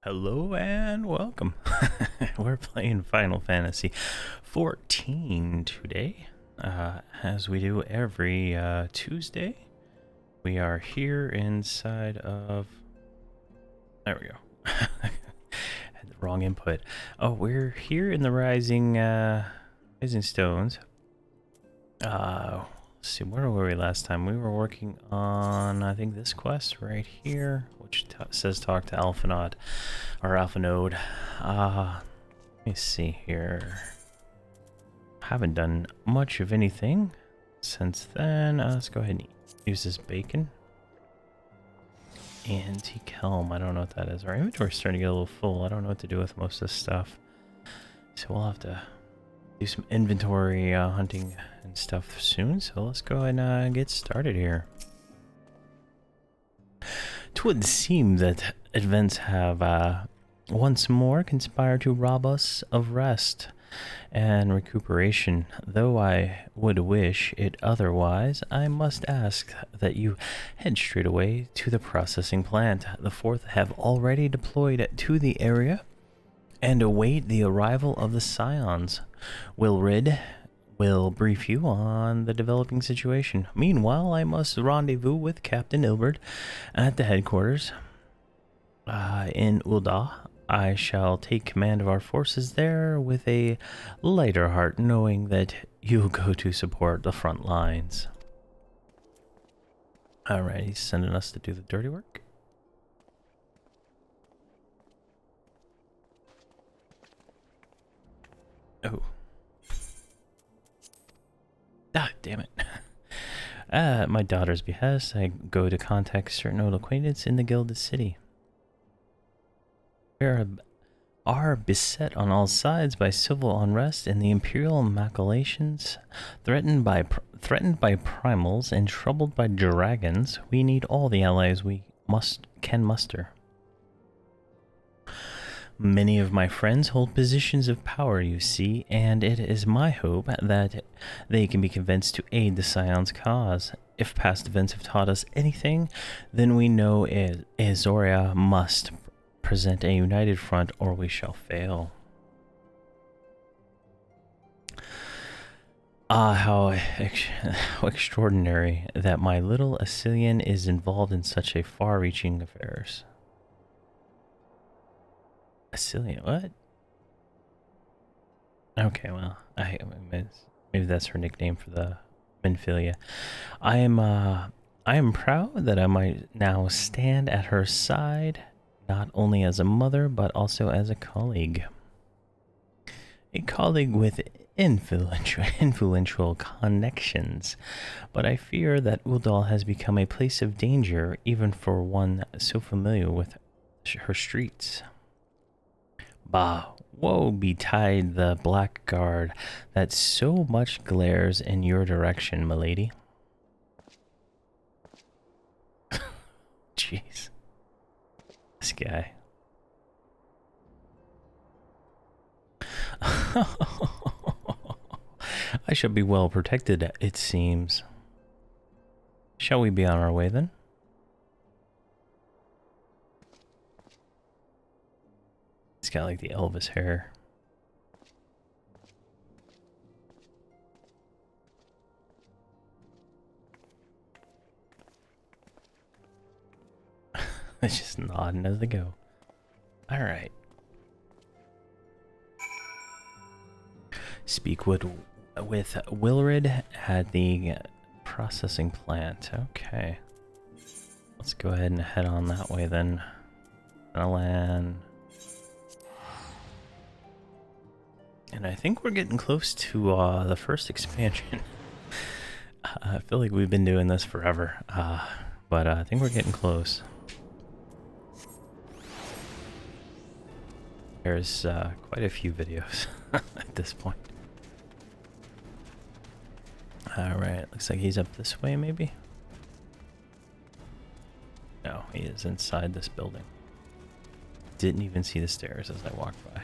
Hello and welcome. We're playing Final Fantasy XIV today, as we do every Tuesday. We are here inside of... There we go. Had the wrong input. Oh, we're here in the Rising Stones. Let's see, where were we last time? We were working on, I think, this quest right here, which says talk to Alphanod, or Alphanode. Let me see here. Haven't done much of anything since then. Let's go ahead and use this bacon. Antique helm, I don't know what that is. Our inventory's starting to get a little full. I don't know what to do with most of this stuff. So we'll have to do some inventory hunting and stuff soon, so let's go and get started here. 'Twould seem that events have once more conspired to rob us of rest and recuperation. Though I would wish it otherwise, I must ask that you head straight away to the processing plant. The Fourth have already deployed to the area and await the arrival of the Scions. Wilrid will brief you on the developing situation. Meanwhile, I must rendezvous with Captain Ilbert at the headquarters in Ul'dah. I shall take command of our forces there with a lighter heart, knowing that you'll go to support the front lines. Alright, he's sending us to do the dirty work. Oh. Ah, damn it. At my daughter's behest, I go to contact certain old acquaintances in the Gilded City. We are beset on all sides by civil unrest and the imperial machinations, threatened by primals and troubled by dragons. We need all the allies we can muster. Many of my friends hold positions of power, you see, and it is my hope that they can be convinced to aid the Scion's cause. If past events have taught us anything, then we know Azoria must present a united front or we shall fail. How extraordinary that my little Assylian is involved in such a far-reaching affairs. Assylian, what? Okay, well, maybe that's her nickname for the Minfilia. I am proud that I might now stand at her side, not only as a mother, but also as a colleague. A colleague with influential connections, but I fear that Ul'dah has become a place of danger, even for one so familiar with her streets. Bah, woe betide the blackguard that so much glares in your direction, milady. Jeez. This guy. I shall be well protected, it seems. Shall we be on our way then? He's got like the Elvis hair. It's just nodding as they go. Alright. Speak with Wilrid at the processing plant. Okay. Let's go ahead and head on that way then. Land. And I think we're getting close to the first expansion. I feel like we've been doing this forever, but I think we're getting close. There's quite a few videos at this point. Alright, looks like he's up this way maybe? No, he is inside this building. Didn't even see the stairs as I walked by.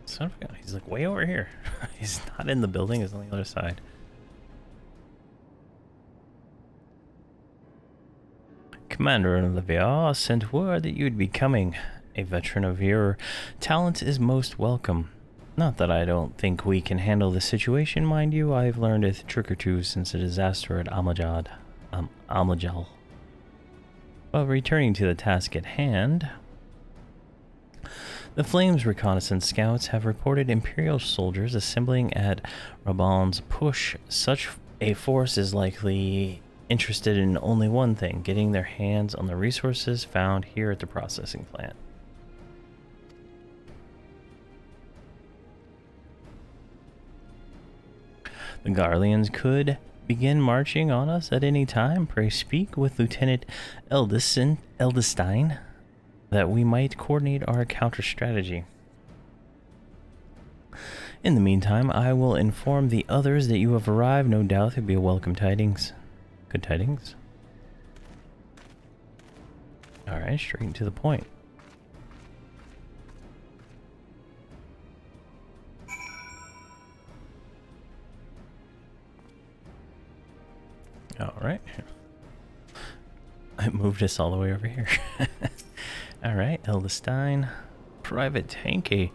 Son of a gun, he's like way over here. He's not in the building, he's on the other side. Commander Olivia sent word that you'd be coming. A veteran of your talent is most welcome. Not that I don't think we can handle the situation, mind you. I've learned a trick or two since the disaster at Amlajal. But returning to the task at hand, the Flames reconnaissance scouts have reported Imperial soldiers assembling at Raban's push. Such a force is likely interested in only one thing: getting their hands on the resources found here at the processing plant. The Garleans could begin marching on us at any time. Pray speak with Lieutenant Eldestein that we might coordinate our counter strategy. In the meantime, I will inform the others that you have arrived. No doubt there'll be a welcome tidings. Good tidings. Alright, straight to the point. Alright. I moved us all the way over here. Alright, Eldestein. Private Hanke.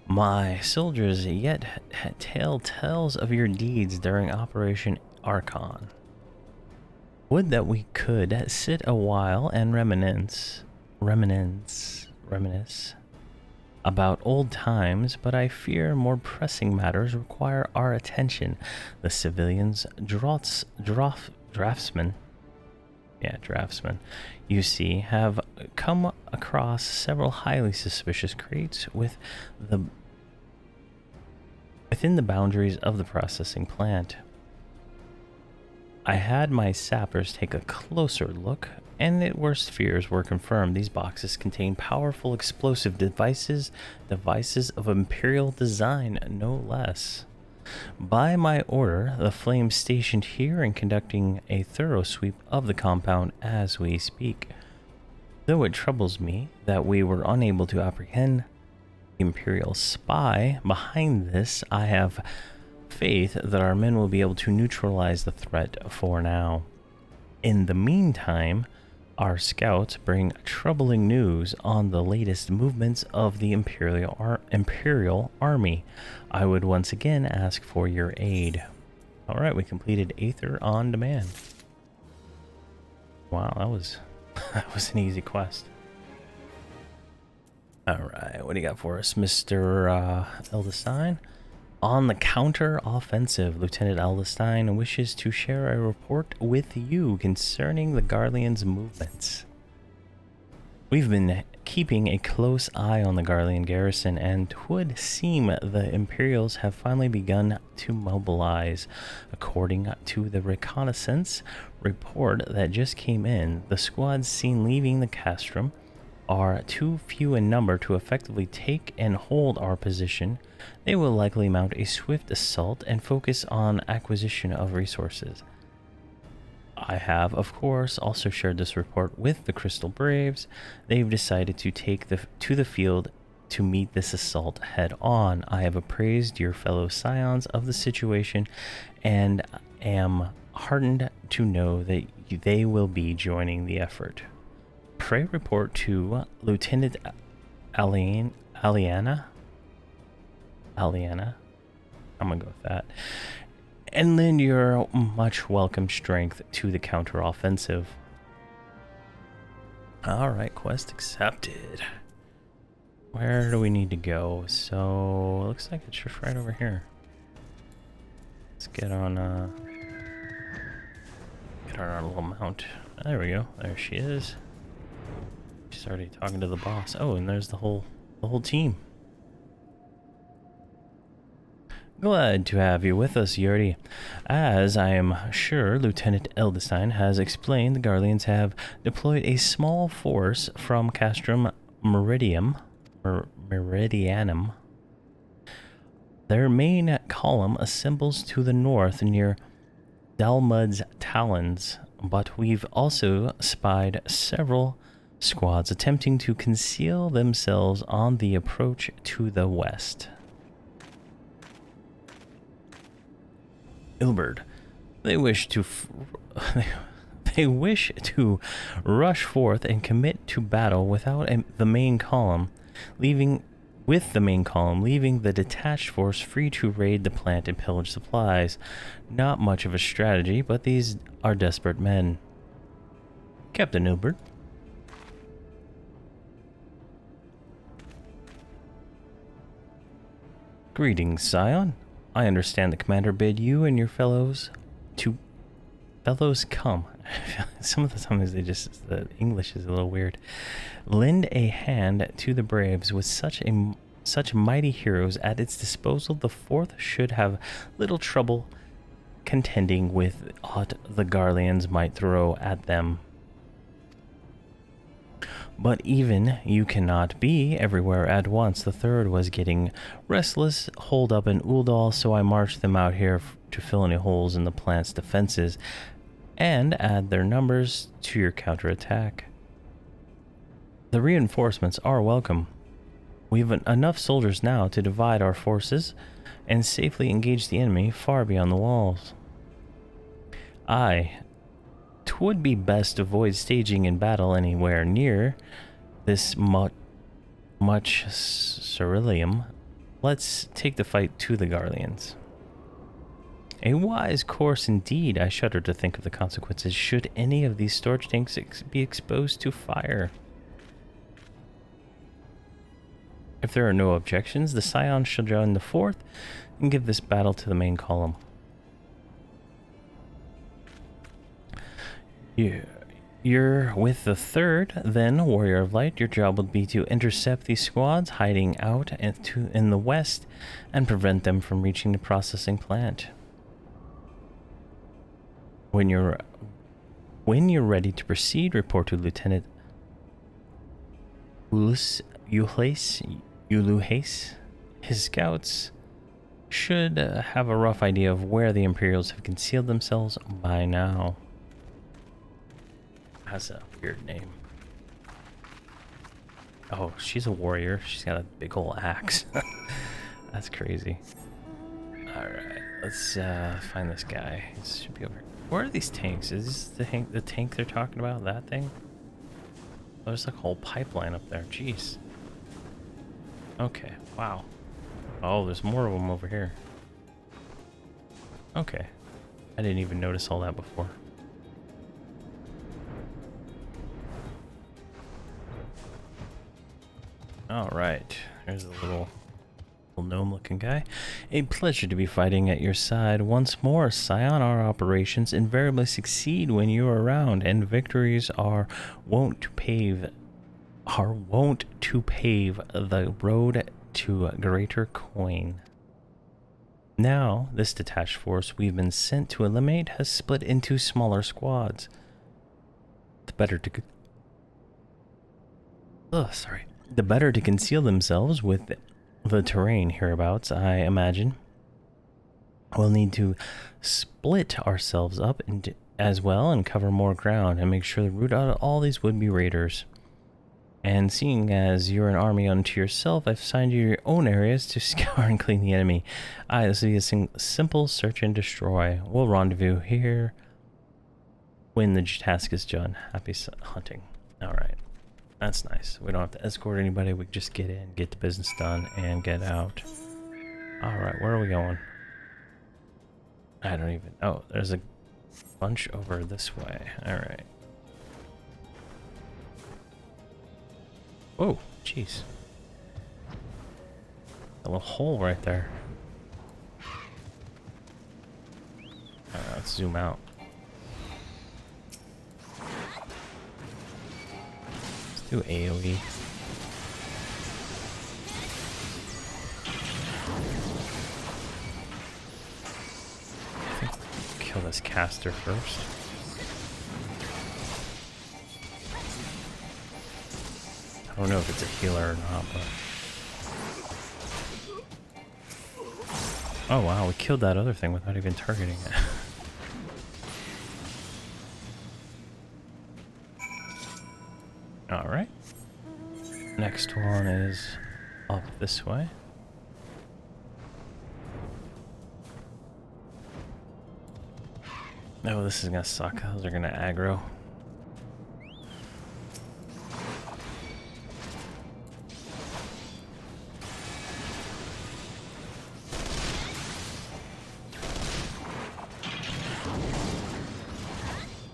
My soldiers yet tell tales of your deeds during Operation Archon. Would that we could sit a while and reminisce about old times, but I fear more pressing matters require our attention. The civilians, draftsmen, you see, have come across several highly suspicious crates within the boundaries of the processing plant. I had my sappers take a closer look, and the worst fears were confirmed. These boxes contain powerful explosive devices of Imperial design, no less. By my order, the Flames stationed here and conducting a thorough sweep of the compound as we speak. Though it troubles me that we were unable to apprehend the Imperial spy behind this, I have faith that our men will be able to neutralize the threat for now. In the meantime, our scouts bring troubling news on the latest movements of the Imperial Army. I would once again ask for your aid. Alright, we completed Aether on Demand. Wow, that was an easy quest. Alright, what do you got for us, Mr. Eldestein? On the counter-offensive, Lieutenant Eldestein wishes to share a report with you concerning the Garleans' movements. We've been keeping a close eye on the Garlean garrison, and 'twould seem the Imperials have finally begun to mobilize. According to the reconnaissance report that just came in, the squads seen leaving the castrum are too few in number to effectively take and hold our position. They will likely mount a swift assault and focus on acquisition of resources. I have, of course, also shared this report with the Crystal Braves. They've decided to take to the field to meet this assault head on. I have appraised your fellow scions of the situation and am heartened to know that they will be joining the effort. Pray report to Lieutenant Aliana. I'm gonna go with that. And lend your much welcome strength to the counteroffensive. Alright, quest accepted. Where do we need to go? So, looks like it's just right over here. Let's get on our little mount. There we go. There she is. She's already talking to the boss. Oh, and there's the whole team. Glad to have you with us, Yuri. As I am sure Lieutenant Eldestein has explained, the Garleans have deployed a small force from Castrum Meridianum. Their main column assembles to the north near Dalmud's Talons, but we've also spied several squads attempting to conceal themselves on the approach to the west. Ilberd, they wish to They wish to rush forth and commit to battle the main column, leaving the detached force free to raid the plant and pillage supplies. Not much of a strategy, but these are desperate men. Captain Nilbert. Greetings, Scion. I understand the commander bid you and your fellows come. Some of the times the English is a little weird. Lend a hand to the braves. With such mighty heroes at its disposal, the Fourth should have little trouble contending with aught the Garleans might throw at them. But even you cannot be everywhere at once. The Third was getting restless, holed up in Uldal, so I marched them out here to fill any holes in the plant's defenses and add their numbers to your counterattack. The reinforcements are welcome. We have enough soldiers now to divide our forces and safely engage the enemy far beyond the walls. Twould be best to avoid staging in battle anywhere near this much ceruleum. Let's take the fight to the Garleans. A wise course indeed. I shudder to think of the consequences should any of these storage tanks be exposed to fire. If there are no objections, the Scion shall join the Fourth and give this battle to the main column. You're with the Third, then, Warrior of Light. Your job will be to intercept these squads hiding out in the west and prevent them from reaching the processing plant. When you're ready to proceed, report to Lieutenant Uluhase. His scouts should have a rough idea of where the Imperials have concealed themselves by now. That's a weird name. Oh, she's a warrior. She's got a big old axe. That's crazy. Alright, let's find this guy. He should be over here. Where are these tanks? Is this the tank they're talking about? That thing? Oh, there's like a whole pipeline up there. Jeez. Okay, wow. Oh, there's more of them over here. Okay. I didn't even notice all that before. Alright, there's a little gnome-looking guy. A pleasure to be fighting at your side once more, Scion. Our operations invariably succeed when you are around, and victories are wont to pave the road to greater coin. Now, this detached force we've been sent to eliminate has split into smaller squads. The better to conceal themselves with the terrain hereabouts, I imagine. We'll need to split ourselves up as well and cover more ground and make sure to root out all these would-be raiders. And seeing as you're an army unto yourself, I've assigned you your own areas to scour and clean the enemy. This will be a simple search and destroy. We'll rendezvous here when the task is done. Happy hunting. Alright. That's nice. We don't have to escort anybody. We can just get in, get the business done, and get out. Alright, where are we going? I don't even... Oh, there's a bunch over this way. Alright. Whoa, jeez. A little hole right there. Alright, let's zoom out. Do AoE. I think we'll kill this caster first. I don't know if it's a healer or not, but... Oh wow, we killed that other thing without even targeting it. Alright. Next one is up this way. Oh, this is gonna suck. Those are gonna aggro.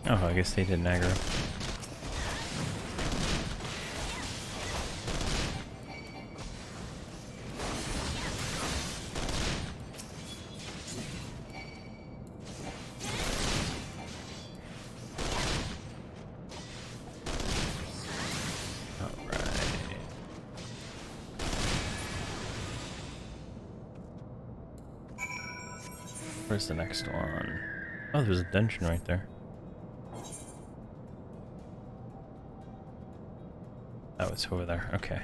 Oh, I guess they didn't aggro. Where's the next one? Oh, there's a dungeon right there. Oh, it's over there. Okay.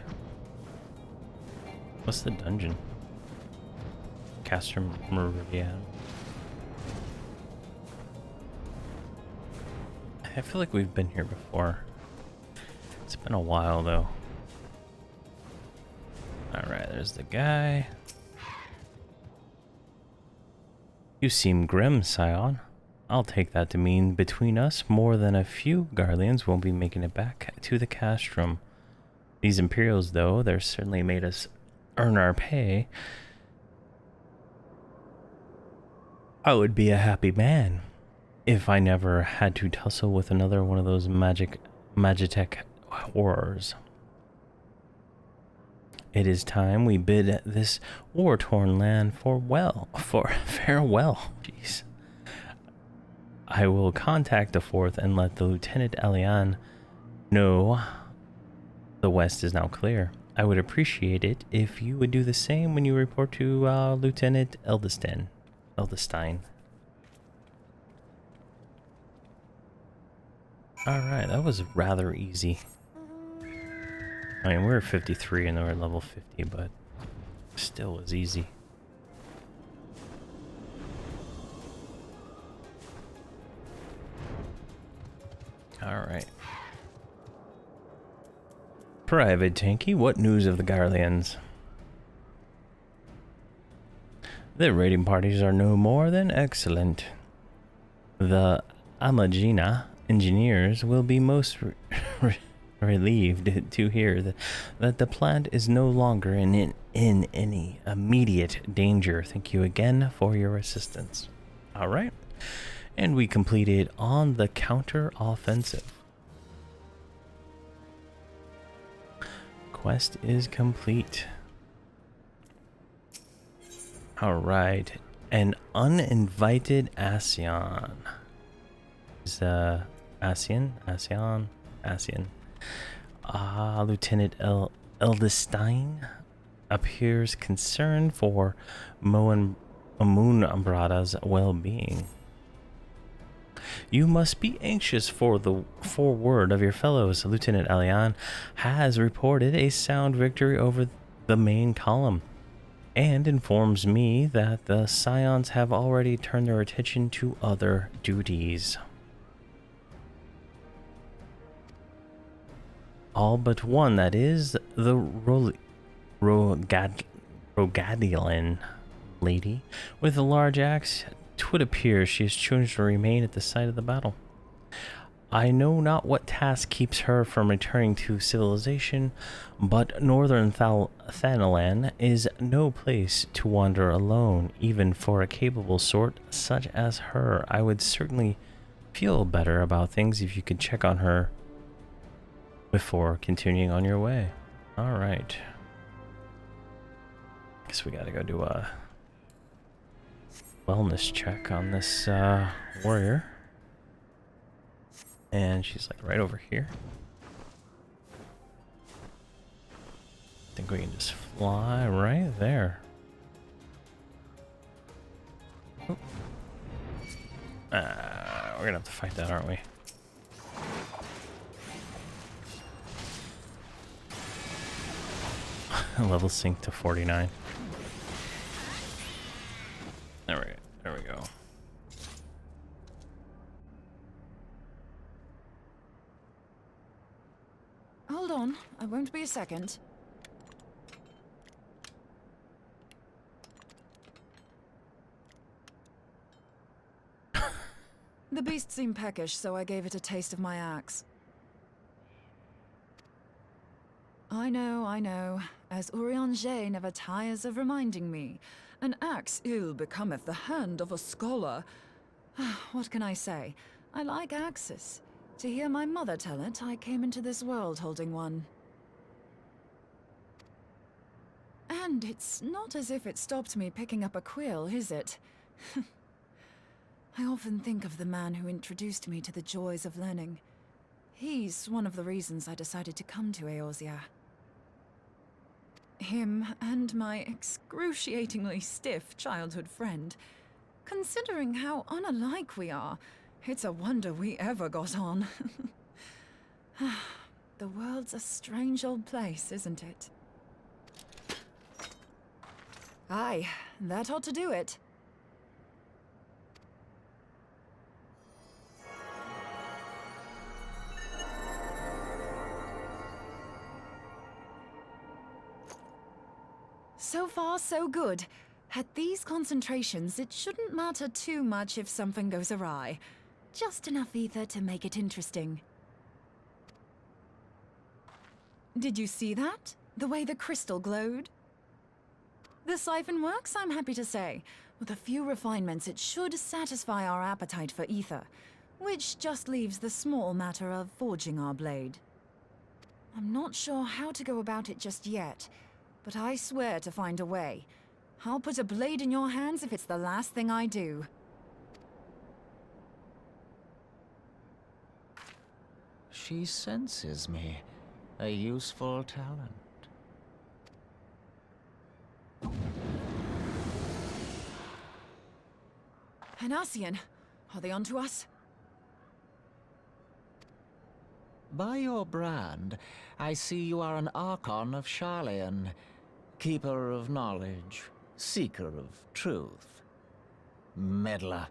What's the dungeon? Caster Meridian. I feel like we've been here before. It's been a while though. Alright, there's the guy. You seem grim, Scion. I'll take that to mean between us, more than a few Guardians won't be making it back to the castrum. These Imperials, though, they're certainly made us earn our pay. I would be a happy man if I never had to tussle with another one of those Magitech horrors. It is time we bid this war-torn land farewell. Jeez. I will contact the Fourth and let the Lieutenant Alian know the west is now clear. I would appreciate it if you would do the same when you report to Lieutenant Eldestein. Alright, that was rather easy. I mean, we're 53 and we're at level 50, but still was easy. Alright. Private Tanky, what news of the Garleans? The raiding parties are no more than excellent. The Amagina engineers will be most relieved to hear that the plant is no longer in any immediate danger. Thank you again for your assistance. All right. And we completed on the counter-offensive. Quest is complete. All right. An uninvited Ascian. Is Ascian? Lieutenant Eldestein appears concerned for Amunbrada's well-being. You must be anxious for the foreword of your fellows. Lieutenant Alian has reported a sound victory over the main column and informs me that the Scions have already turned their attention to other duties. All but one, that is, the Rogadilan lady with a large axe. 'Twould appear she has chosen to remain at the site of the battle. I know not what task keeps her from returning to civilization, but northern Thanalan is no place to wander alone, even for a capable sort such as her. I would certainly feel better about things if you could check on her before continuing on your way. All right. Guess we gotta go do a wellness check on this warrior. And she's like right over here. I think we can just fly right there. Oh. We're gonna have to fight that, aren't we? Level sync to 49. There we go. Hold on, I won't be a second. The beast seemed peckish, so I gave it a taste of my axe. I know. As Urianger never tires of reminding me, an axe ill becometh the hand of a scholar. What can I say? I like axes. To hear my mother tell it, I came into this world holding one. And it's not as if it stopped me picking up a quill, is it? I often think of the man who introduced me to the joys of learning. He's one of the reasons I decided to come to Eorzea. Him and my excruciatingly stiff childhood friend. Considering how unalike we are, it's a wonder we ever got on. The world's a strange old place, isn't it? Aye, that ought to do it. So far, so good. At these concentrations, it shouldn't matter too much if something goes awry. Just enough ether to make it interesting. Did you see that? The way the crystal glowed? The siphon works, I'm happy to say. With a few refinements, it should satisfy our appetite for ether, which just leaves the small matter of forging our blade. I'm not sure how to go about it just yet, but I swear to find a way. I'll put a blade in your hands if it's the last thing I do. She senses me. A useful talent. Hanassian, are they onto us? By your brand, I see you are an Archon of Sharlayan, keeper of knowledge, seeker of truth. Meddler.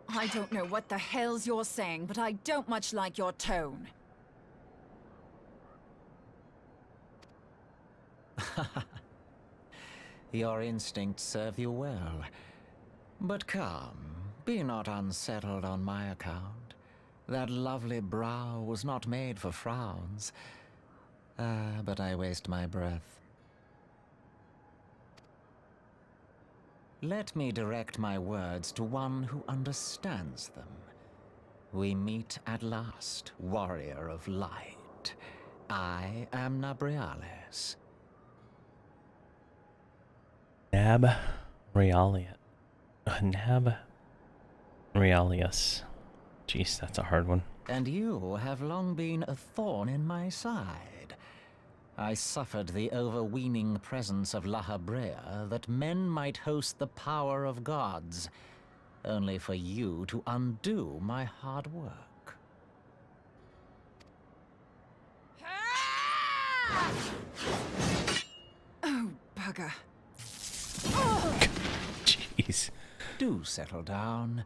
I don't know what the hell's you're saying, but I don't much like your tone. Your instincts serve you well. But come, be not unsettled on my account. That lovely brow was not made for frowns. But I waste my breath. Let me direct my words to one who understands them. We meet at last, warrior of light. I am Nabriales. Nab Realius. Nab Realius. Jeez, that's a hard one. And you have long been a thorn in my side. I suffered the overweening presence of La Habrea that men might host the power of gods, only for you to undo my hard work. Oh, bugger. Jeez. Do settle down.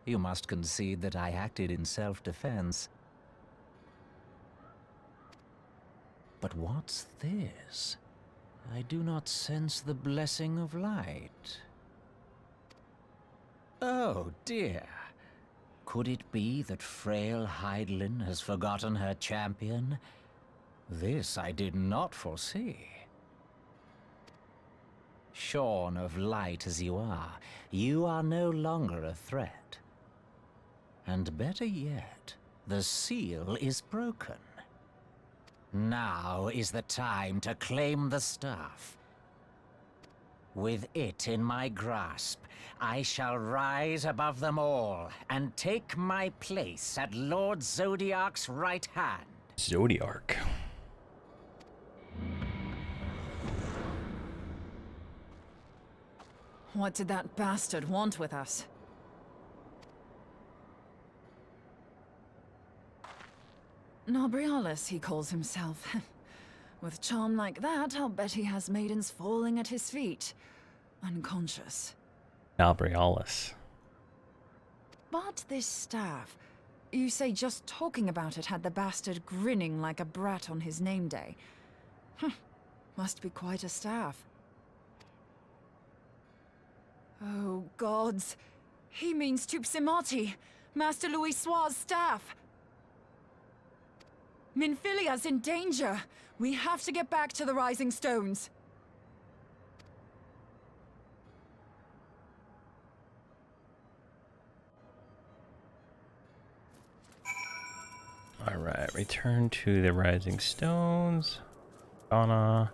You must concede that I acted in self-defense. But what's this? I do not sense the blessing of light. Oh dear. Could it be that frail Hydaelyn has forgotten her champion? This I did not foresee. Shorn of light as you are no longer a threat. And better yet, the seal is broken. Now is the time to claim the staff. With it in my grasp, I shall rise above them all and take my place at Lord Zodiark's right hand. Zodiark. What did that bastard want with us? Nabriales, he calls himself. With charm like that, I'll bet he has maidens falling at his feet. Unconscious. Nabrialis. But this staff... You say just talking about it had the bastard grinning like a brat on his name day. Must be quite a staff. Oh, gods. He means Tupsimati, Master Louis Soir's staff. Minfilia's in danger. We have to get back to the Rising Stones. Alright, return to the Rising Stones. Boom.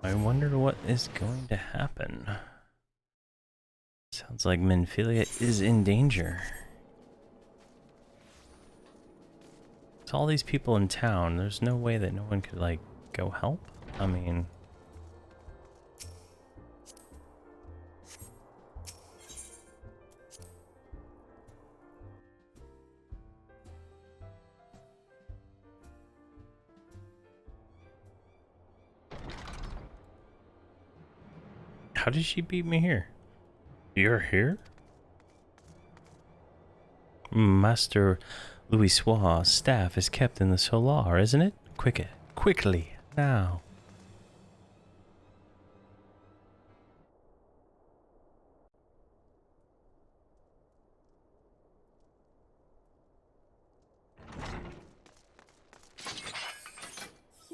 I wonder what is going to happen. Sounds like Minfilia is in danger. There's all these people in town. There's no way that no one could, like, go help? I mean... How did she beat me here? You're here? Master Louis Soir's staff is kept in the Solar, isn't it? Quickly, now.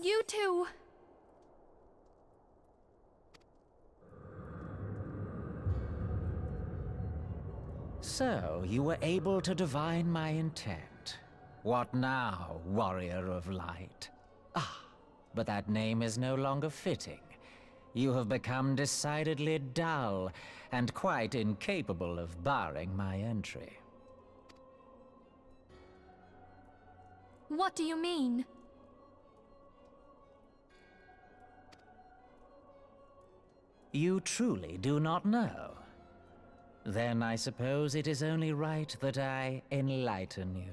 You two. So, you were able to divine my intent. What now, warrior of light? Ah, but that name is no longer fitting. You have become decidedly dull, and quite incapable of barring my entry. What do you mean? You truly do not know? Then I suppose it is only right that I enlighten you.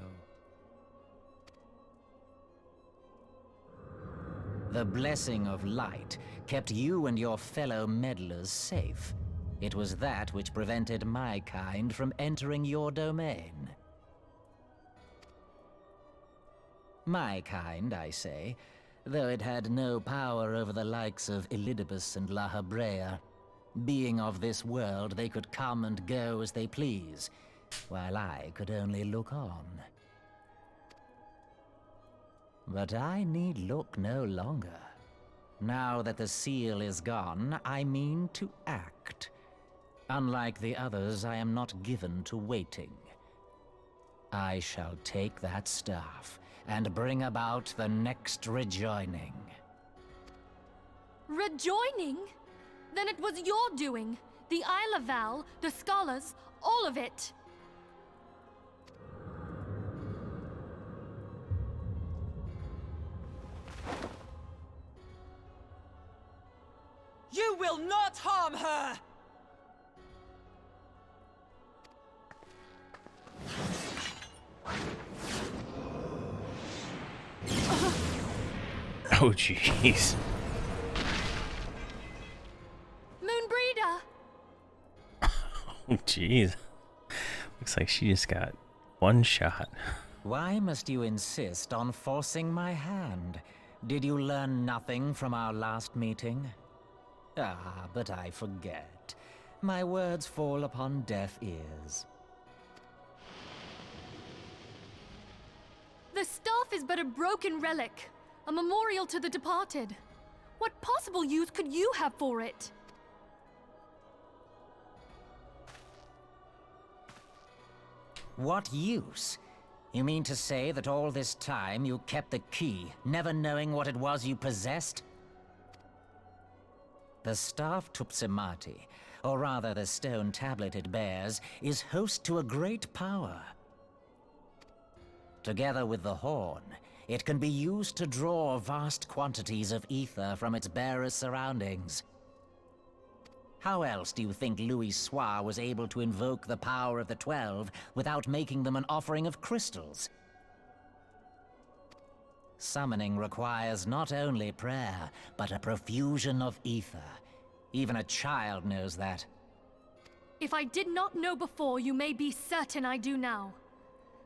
The blessing of light kept you and your fellow meddlers safe. It was that which prevented my kind from entering your domain. My kind, I say, though it had no power over the likes of Elidibus and La Habrea. Being of this world, they could come and go as they please, while I could only look on. But I need look no longer. Now that the seal is gone, I mean to act. Unlike the others, I am not given to waiting. I shall take that staff and bring about the next rejoining. Rejoining? Then it was your doing. The Isle of Val, the scholars, all of it. You will not harm her! Oh, jeez. Moonbreeder! Oh, jeez. Looks like she just got one shot. Why must you insist on forcing my hand? Did you learn nothing from our last meeting? Ah, but I forget. My words fall upon deaf ears. The staff is but a broken relic, a memorial to the departed. What possible use could you have for it? What use? You mean to say that all this time you kept the key, never knowing what it was you possessed? The staff Tupsimati, or rather the stone tablet it bears, is host to a great power. Together with the horn, it can be used to draw vast quantities of ether from its bearer's surroundings. How else do you think Louis Soir was able to invoke the power of the 12 without making them an offering of crystals? Summoning requires not only prayer, but a profusion of ether. Even a child knows that. If I did not know before, you may be certain I do now.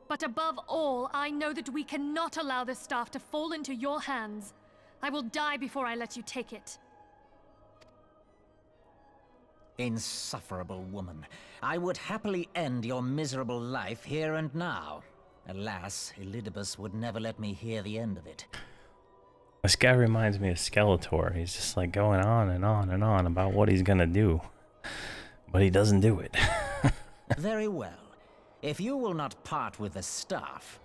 But above all, I know that we cannot allow the staff to fall into your hands. I will die before I let you take it. Insufferable woman. I would happily end your miserable life here and now. Alas, Elidibus would never let me hear the end of it. This guy reminds me of Skeletor. He's just like going on and on and on about what he's gonna do. But he doesn't do it. Very well. If you will not part with the staff,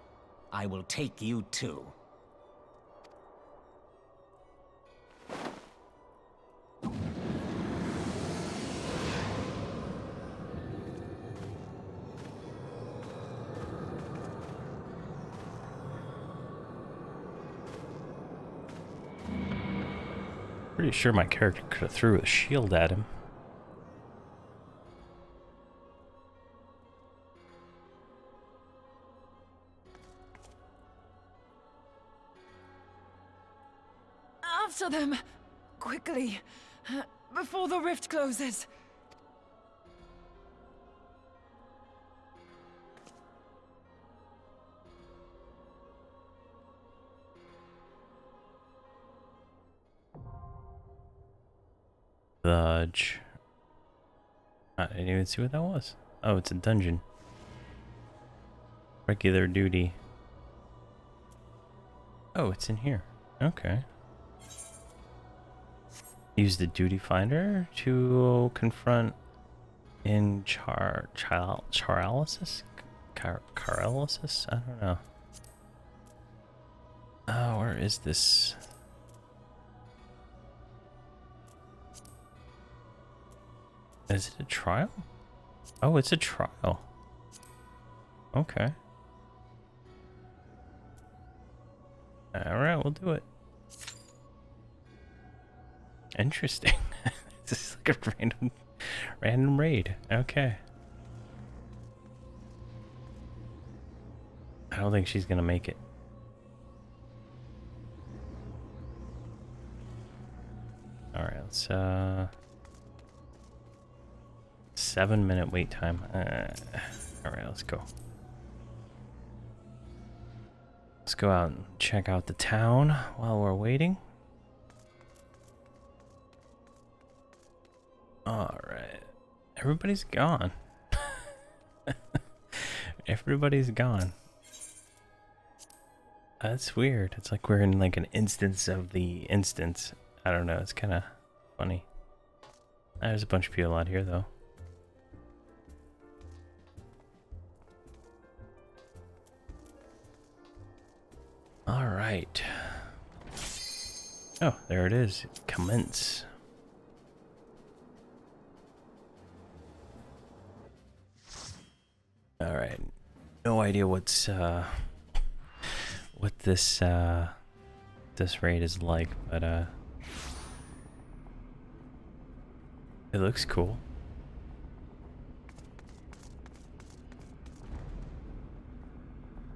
I will take you too. Pretty sure my character could have threw a shield at him. After them! Quickly! Before the rift closes! Fudge. I didn't even see what that was. Oh, it's a dungeon. Regular duty. Oh, it's in here. Okay. Use the duty finder to confront in Charalysis? Charalysis? I don't know. Oh, where is this? Is it a trial? Oh, it's a trial. Okay. Alright, we'll do it. Interesting. This is like a random raid. Okay. I don't think she's gonna make it. Alright, let's 7-minute wait time. Alright, let's go. Let's go out and check out the town while we're waiting. Alright. Everybody's gone. Everybody's gone. That's weird. It's like we're in like an instance of the instance. I don't know. It's kind of funny. There's a bunch of people out here though. Alright. Oh, there it is. Commence. Alright. No idea what's what this raid is like, but it looks cool.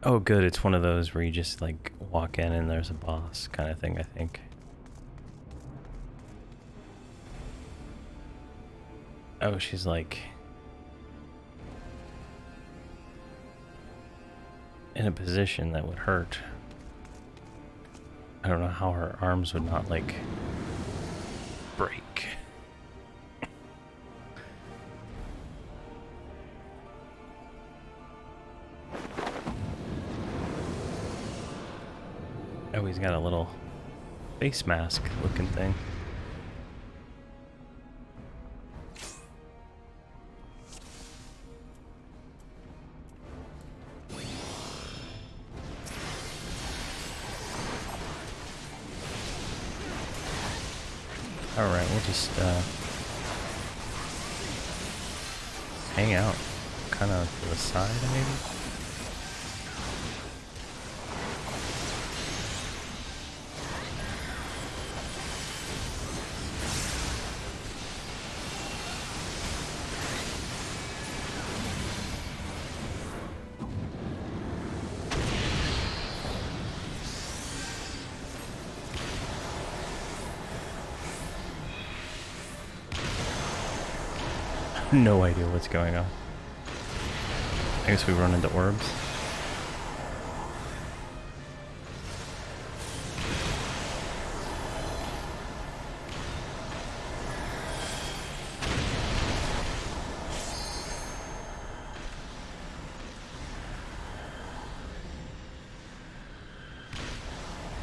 Oh good, it's one of those where you just like walk in and there's a boss kind of thing, I think. Oh, she's like in a position that would hurt. I don't know how her arms would not like break. Oh, he's got a little face mask looking thing. Alright, we'll just hang out kind of to the side maybe. No idea what's going on. I guess we run into orbs.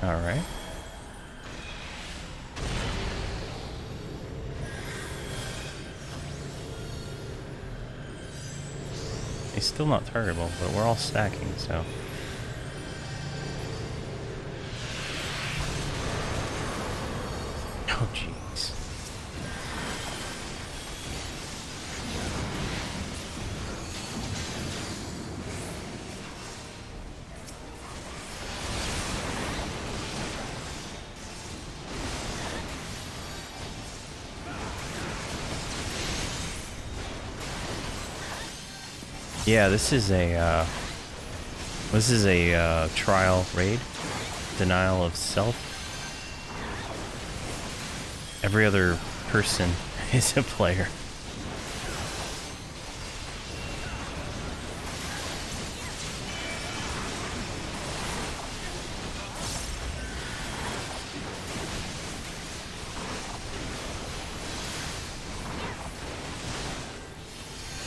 All right. He's still not targetable, but we're all stacking, so. Oh, jeez. Yeah, this is a trial raid, denial of self. Every other person is a player.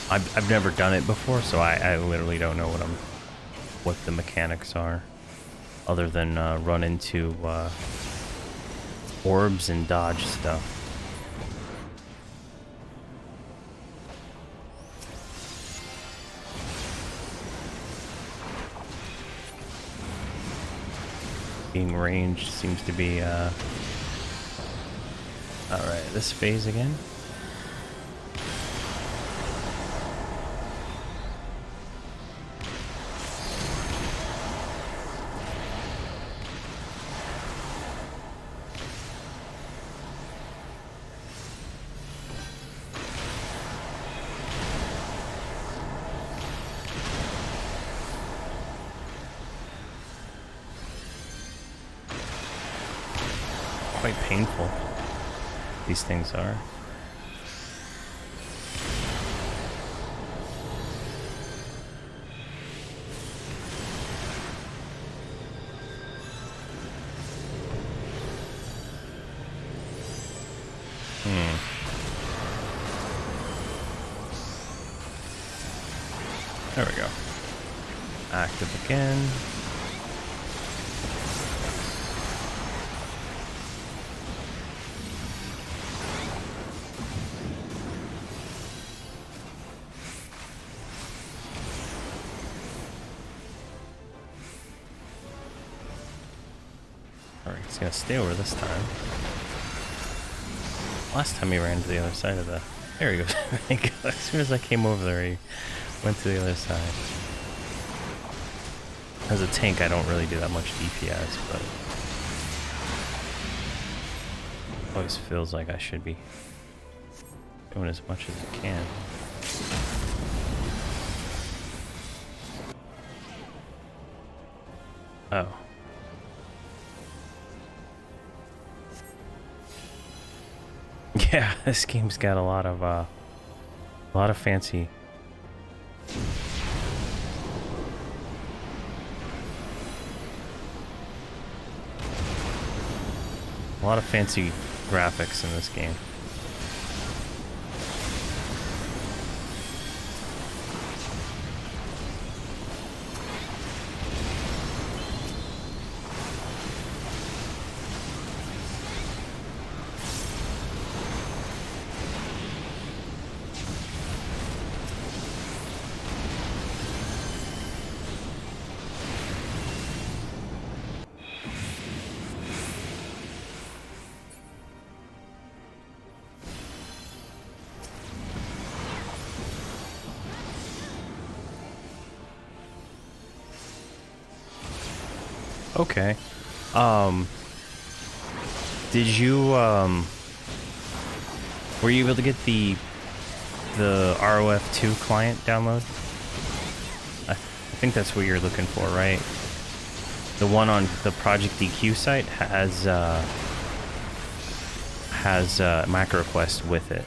I've never done it before, so I literally don't know what the mechanics are, other than run into orbs and dodge stuff. Being ranged seems to be alright, this phase again. Quite painful, these things are. There we go. Active again. Alright, he's gonna stay over this time. Last time he ran to the other side of the... There he goes. As soon as I came over there, he went to the other side. As a tank, I don't really do that much DPS, but... always feels like I should be doing as much as I can. Oh. Yeah, this game's got a lot of fancy. A lot of fancy graphics in this game. Okay. Did you were you able to get the ROF2 client download? I think that's what you're looking for, right? The one on the Project DQ site has MacroQuest with it.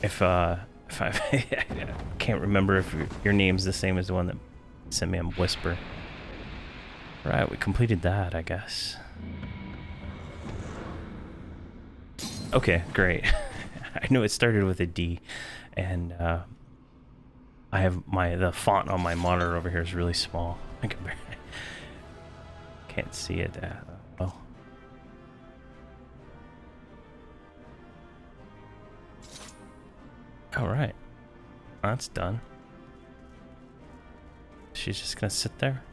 If I can't remember if your name's the same as the one that sent me a whisper. Right, we completed that, I guess. Okay, great. I knew it started with a D, and I have the font on my monitor over here is really small. I can barely, can't see it. Oh. All right, that's done. She's just gonna sit there.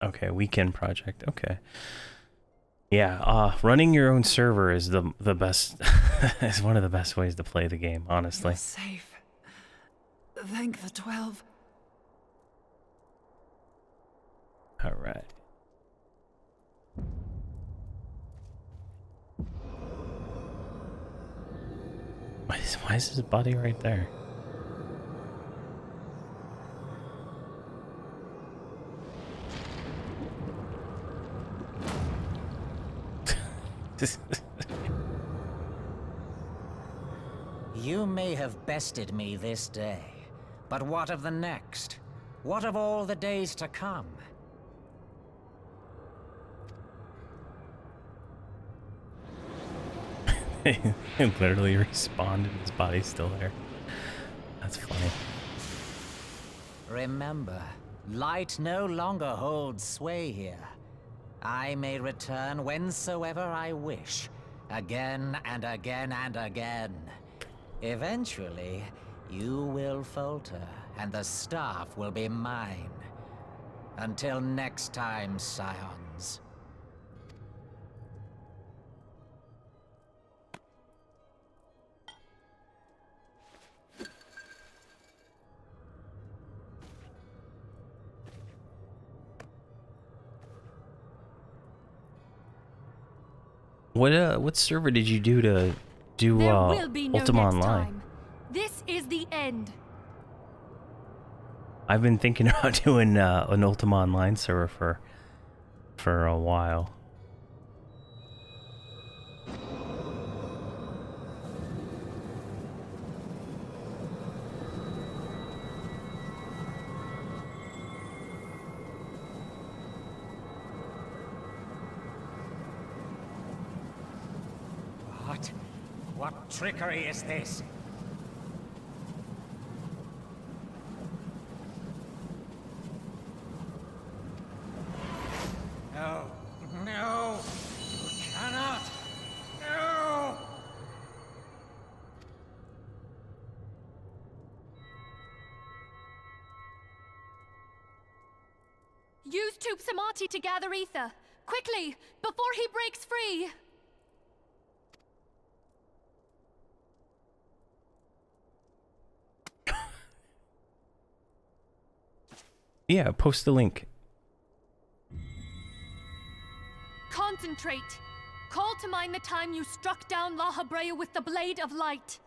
Okay, weekend project. Okay. Yeah, running your own server is the best is one of the best ways to play the game, honestly. You're safe. Thank the 12. All right. Why is his body right there? You may have bested me this day, but what of the next? What of all the days to come? He literally respawned and his body's still there. That's funny. Remember, light no longer holds sway here. I may return whensoever I wish, again and again and again. Eventually, you will falter, and the staff will be mine. Until next time, scions. What server did you do to do There will be no Ultima next Online? time. This is the end. I've been thinking about doing an Ultima Online server for a while. What trickery is this? No, no, you cannot, no! Use Tube Samati to gather ether. Quickly, before he breaks free. Yeah, post the link. Concentrate. Call to mind the time you struck down La Habrea with the Blade of Light.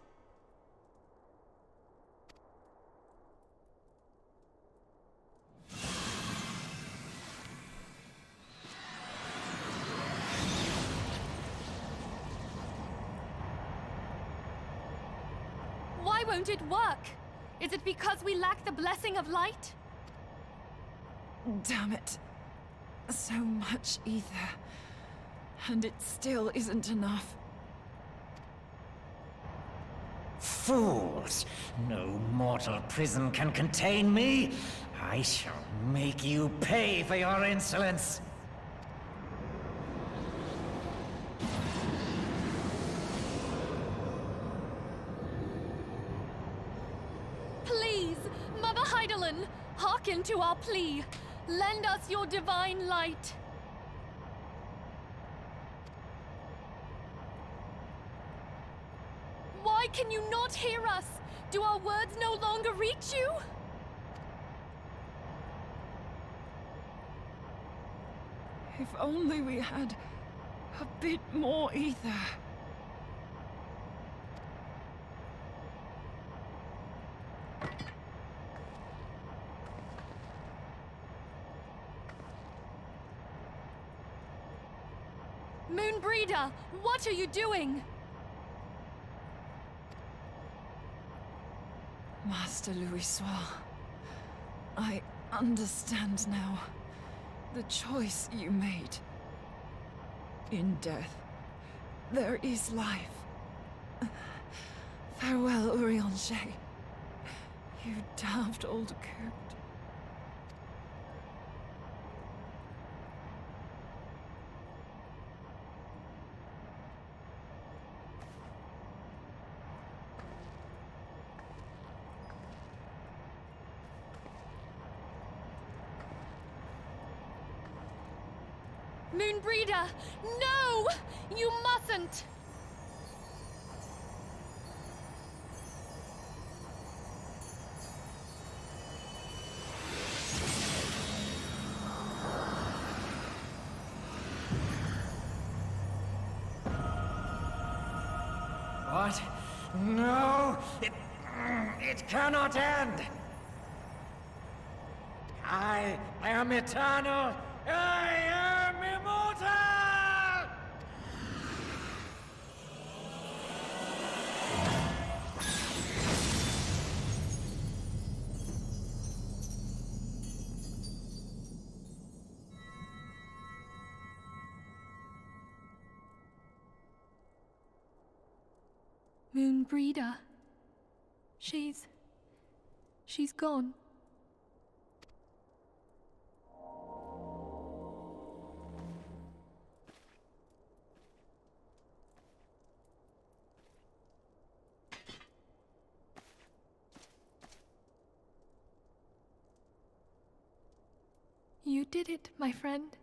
Why won't it work? Is it because we lack the blessing of light? Damn it. So much ether. And it still isn't enough. Fools! No mortal prison can contain me! I shall make you pay for your insolence! Please, Mother Heidelin, hearken to our plea. Lend us your divine light. Why can you not hear us? Do our words no longer reach you? If only we had a bit more ether. Moonbreeder, what are you doing? Master Louis, I understand now. The choice you made. In death, there is life. Farewell, Urianger. You daft old coot. Moonbreeder! No! You mustn't! What? No! It cannot end! I am eternal! I am immortal! Moonbreeder. She's gone. You did it, my friend.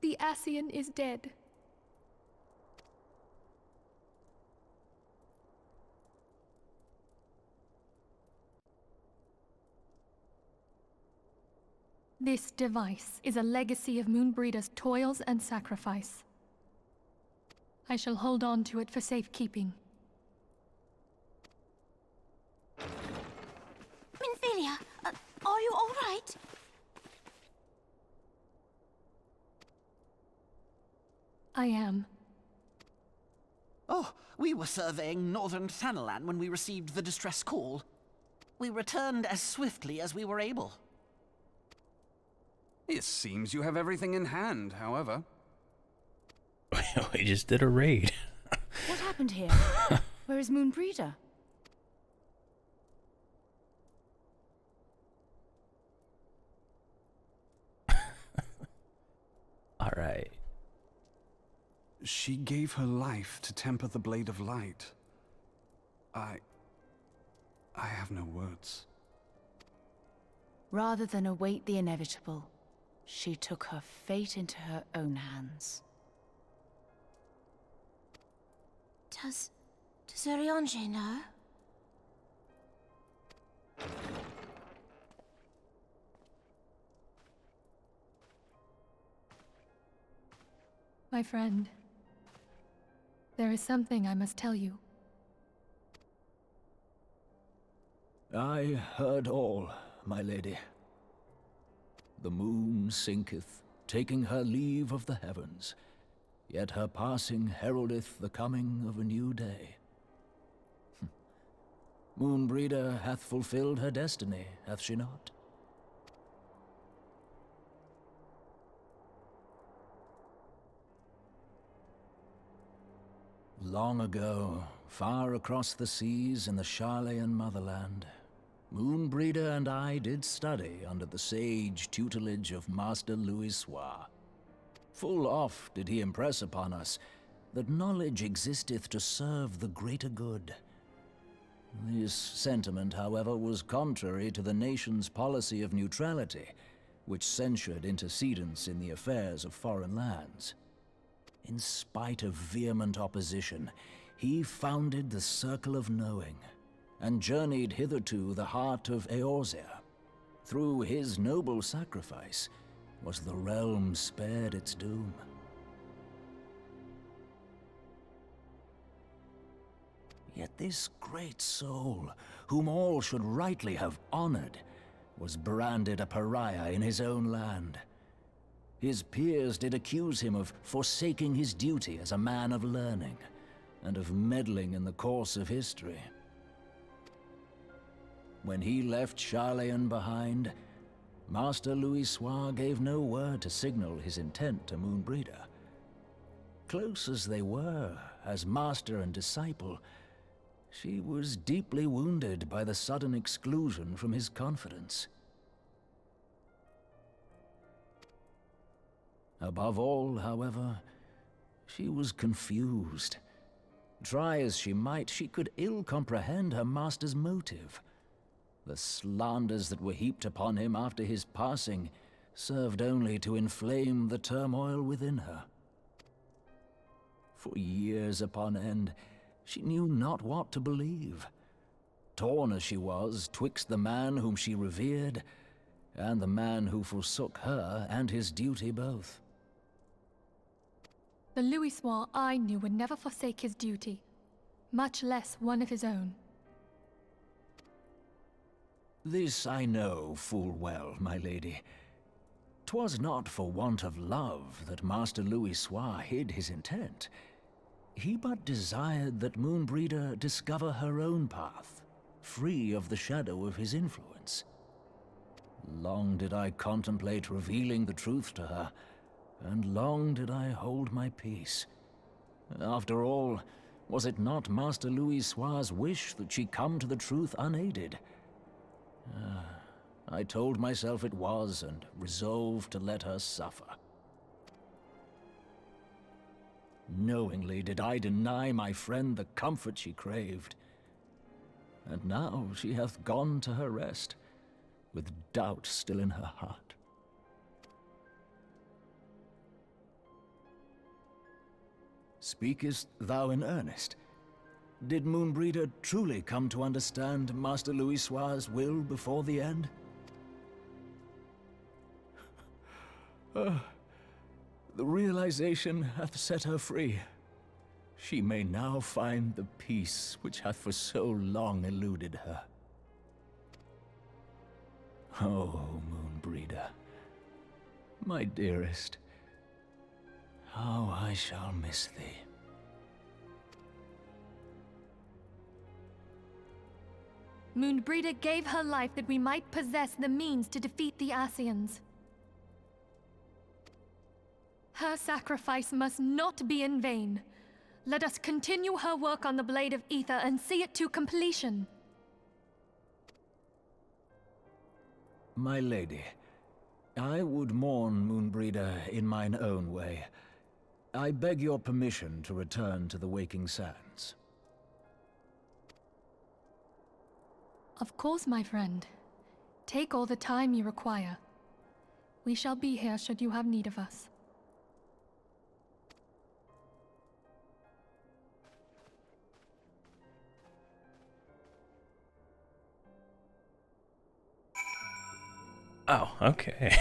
The Ascian is dead. This device is a legacy of Moonbreeder's toils and sacrifice. I shall hold on to it for safekeeping. Minfilia, are you all right? I am. Oh, we were surveying northern Thanalan when we received the distress call. We returned as swiftly as we were able. It seems you have everything in hand, however. We just did a raid. What happened here? Where is Moonbreeder? All right. She gave her life to temper the blade of light. I have no words. Rather than await the inevitable, she took her fate into her own hands. Does Urianger know? My friend, there is something I must tell you. I heard all, my lady. The moon sinketh, taking her leave of the heavens, yet her passing heraldeth the coming of a new day. Moonbreeder hath fulfilled her destiny, hath she not? Long ago, far across the seas in the Sharlayan motherland, Moonbreeder and I did study under the sage tutelage of Master Louisoix. Full oft did he impress upon us that knowledge existeth to serve the greater good. This sentiment, however, was contrary to the nation's policy of neutrality, which censured intercedence in the affairs of foreign lands. In spite of vehement opposition, he founded the Circle of Knowing, and journeyed hither to the heart of Eorzea. Through his noble sacrifice was the realm spared its doom. Yet this great soul, whom all should rightly have honored, was branded a pariah in his own land. His peers did accuse him of forsaking his duty as a man of learning, and of meddling in the course of history. When he left Sharlayan behind, Master Louisoix gave no word to signal his intent to Moonbreeder. Close as they were, as master and disciple, she was deeply wounded by the sudden exclusion from his confidence. Above all, however, she was confused. Try as she might, she could ill comprehend her master's motive. The slanders that were heaped upon him after his passing served only to inflame the turmoil within her. For years upon end, she knew not what to believe. Torn as she was twixt the man whom she revered and the man who forsook her and his duty both. The Louisois I knew would never forsake his duty, much less one of his own. This I know full well, my lady. 'Twas not for want of love that Master Louisois hid his intent. He but desired that Moonbreeder discover her own path, free of the shadow of his influence. Long did I contemplate revealing the truth to her, and long did I hold my peace. After all, was it not Master Louisois' wish that she come to the truth unaided? I told myself it was, and resolved to let her suffer. Knowingly did I deny my friend the comfort she craved. And now she hath gone to her rest, with doubt still in her heart. Speakest thou in earnest? Did Moonbreeder truly come to understand Master Louisois' will before the end? The realization hath set her free. She may now find the peace which hath for so long eluded her. Oh, Moonbreeder, my dearest, how I shall miss thee. Moonbreeder gave her life that we might possess the means to defeat the Ascians. Her sacrifice must not be in vain. Let us continue her work on the Blade of Ether and see it to completion. My lady, I would mourn Moonbreeder in mine own way. I beg your permission to return to the Waking Sands. Of course, my friend. Take all the time you require. We shall be here should you have need of us. Oh, okay.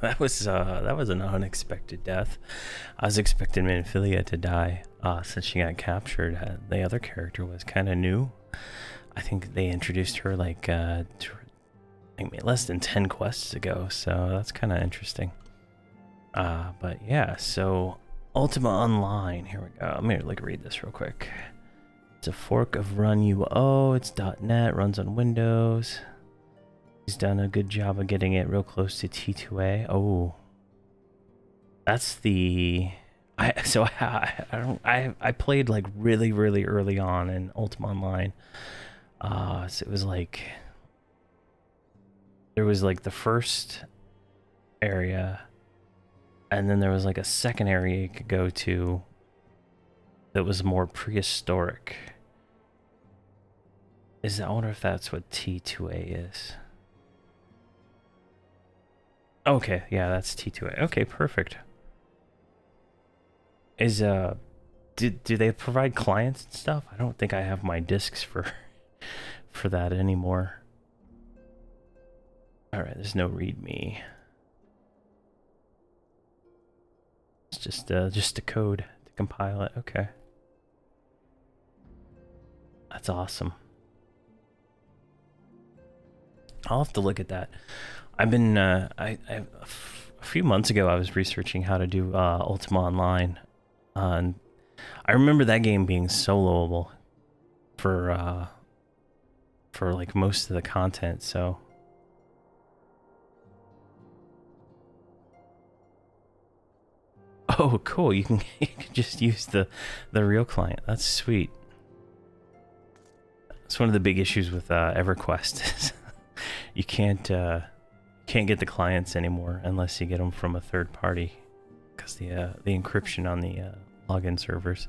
that was an unexpected death. I was expecting Minfilia to die since she got captured. The other character was kind of new. I think they introduced her like less than 10 quests ago, so that's kind of interesting. But yeah, so Ultima Online. Here we go. I'm gonna read this real quick. It's a fork of Run UO. It's .NET. Runs on Windows. He's done a good job of getting it real close to T2A. Oh, that's the. I played like really early on in Ultima Online. So it was like there was like the first area, and then there was like a second area you could go to that was more prehistoric. I wonder if that's what T2A is. Okay, yeah, that's T2A. Okay, perfect. Do they provide clients and stuff? I don't think I have my discs for that anymore. All right, there's no readme. It's just a code to compile it. Okay, that's awesome. I'll have to look at that. I've been a few months ago I was researching how to do Ultima Online, and I remember that game being soloable for like most of the content. So Oh, cool. You can just use the real client. That's sweet. It's one of the big issues with EverQuest. Is you can't get the clients anymore unless you get them from a third party, because the encryption on the login servers.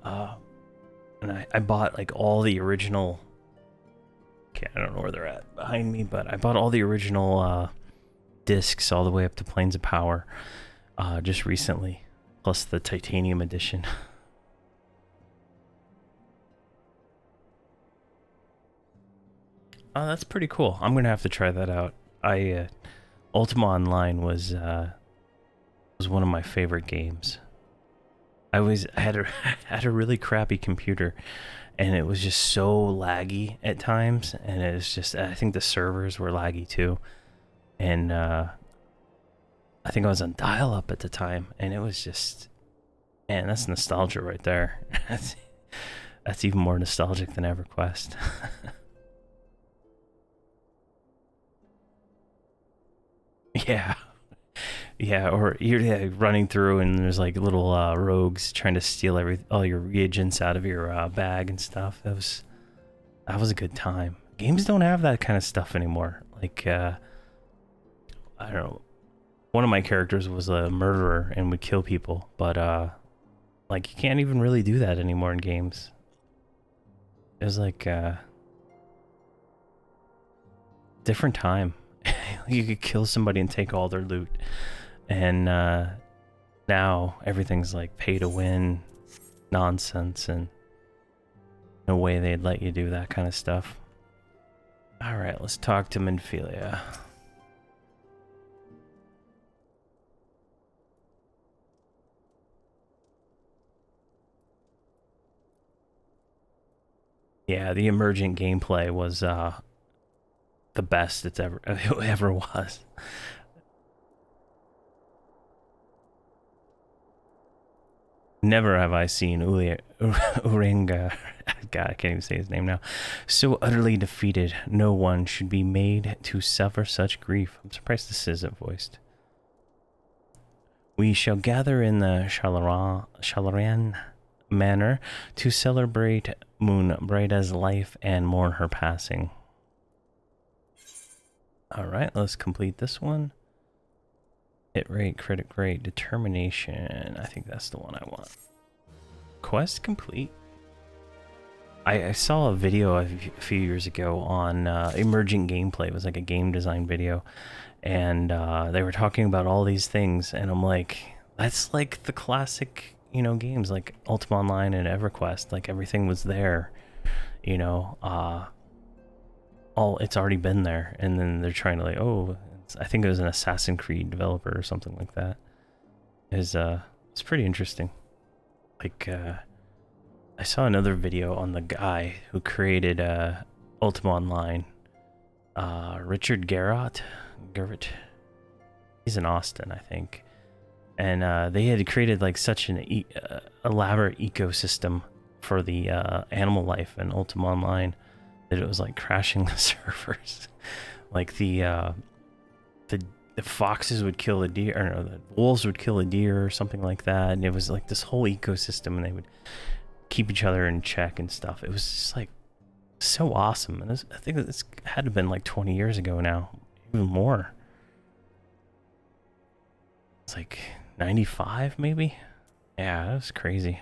And I bought like all the original. Okay, I don't know where they're at behind me, but I bought all the original discs all the way up to Planes of Power just recently, plus the Titanium edition. Oh, that's pretty cool. I'm gonna have to try that out. Ultima Online was one of my favorite games. I had a really crappy computer, and it was just so laggy at times, and it was just, I think the servers were laggy too, and I think I was on dial-up at the time, and it was just, man, that's nostalgia right there. That's even more nostalgic than EverQuest. Yeah. Yeah, or you're running through and there's like little rogues trying to steal all your reagents out of your bag and stuff. That was a good time. Games don't have that kind of stuff anymore. Like I don't know. One of my characters was a murderer and would kill people, but like you can't even really do that anymore in games. It was like different time. You could kill somebody and take all their loot. And now everything's like pay to win nonsense, and no way they'd let you do that kind of stuff. Alright, let's talk to Minfilia. Yeah, the emergent gameplay was the best it ever was. Never have I seen Urenga, God, I can't even say his name now, so utterly defeated. No one should be made to suffer such grief. I'm surprised this isn't voiced. We shall gather in the Shalaran Manor to celebrate Moonbrighta's life and mourn her passing. Alright, let's complete this one. Hit rate, credit rate, determination. I think that's the one I want. Quest complete. I saw a video a few years ago on emerging gameplay. It was like a game design video. And they were talking about all these things. And I'm like, that's like the classic, you know, games like Ultima Online and EverQuest. Like everything was there, you know. It's already been there. And then they're trying to like, oh, I think it was an Assassin's Creed developer or something like that. It's pretty interesting. Like, I saw another video on the guy who created Ultima Online. Richard Garrett. He's in Austin, I think. And they had created like such an elaborate ecosystem for the animal life in Ultima Online that it was like crashing the servers. Like the foxes would kill a deer, or no, the wolves would kill a deer or something like that, and it was like this whole ecosystem, and they would keep each other in check and stuff. It was just like so awesome. And I think this had to have been like 20 years ago now, even more. It's like 95 maybe. Yeah, that was crazy.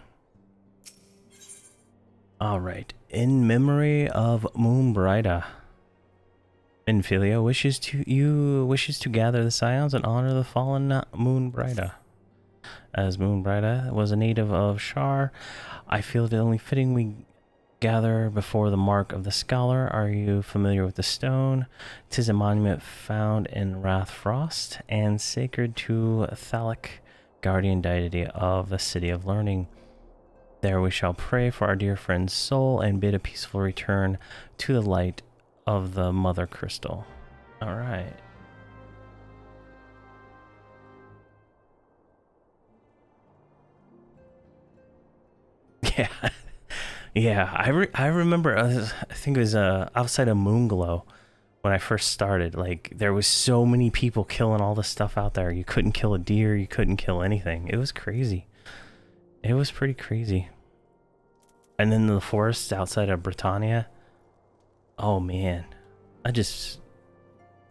All right, in memory of Moonbrighta, Minfilia wishes to gather the scions and honor the fallen Moonbrighta. As Moonbrighta was a native of Shar, I feel it only fitting we gather before the mark of the scholar. Are you familiar with the stone? 'Tis a monument found in Rathfrost and sacred to Thalic, guardian deity of the City of Learning. There we shall pray for our dear friend's soul and bid a peaceful return to the light of the Mother Crystal. All right. Yeah. Yeah, I remember, I think it was outside of Moonglow when I first started. Like, there was so many people killing all the stuff out there. You couldn't kill a deer, you couldn't kill anything. It was crazy. It was pretty crazy. And then the forests outside of Britannia. Oh man. That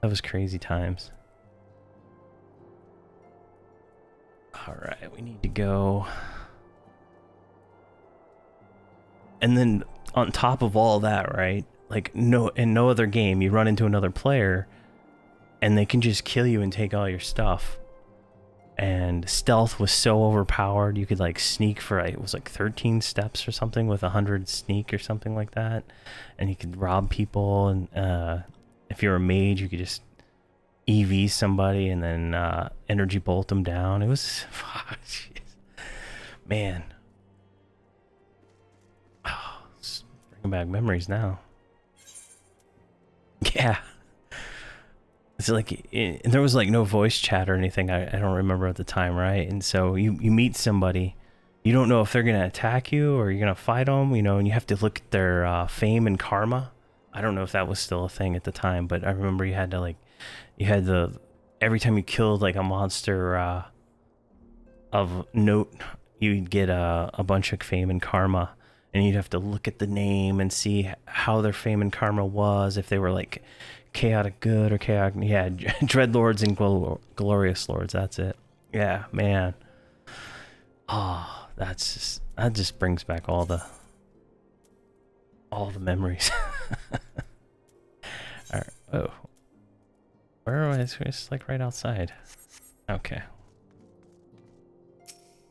was crazy times. Alright, we need to go. And then on top of all that, right? Like, in no other game, you run into another player and they can just kill you and take all your stuff. And stealth was so overpowered, you could like sneak for, it was like 13 steps or something with 100 sneak or something like that. And you could rob people, and if you're a mage, you could just EV somebody and then energy bolt them down. It was, man. Oh, it's bringing back memories now. Yeah. It's like, there was like no voice chat or anything, I don't remember at the time, right? And so you meet somebody, you don't know if they're going to attack you or you're going to fight them, you know, and you have to look at their fame and karma. I don't know if that was still a thing at the time, but I remember you had to like, every time you killed like a monster of note, you'd get a bunch of fame and karma, and you'd have to look at the name and see how their fame and karma was, if they were like chaotic good or chaotic, yeah, dreadlords and glorious lords, that's it. Yeah, man. Oh, that just brings back all the memories. All right. Oh, where am I? It's like right outside. Okay.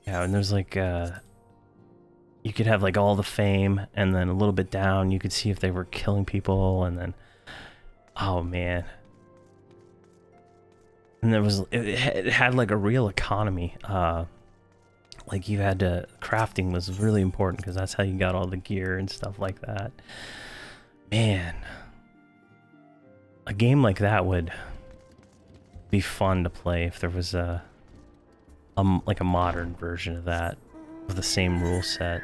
Yeah, and there's like you could have like all the fame, and then a little bit down you could see if they were killing people, and then, oh man. And there was, it had like a real economy. Like you had to, crafting was really important because that's how you got all the gear and stuff like that. Man, a game like that would be fun to play if there was like a modern version of that with the same rule set.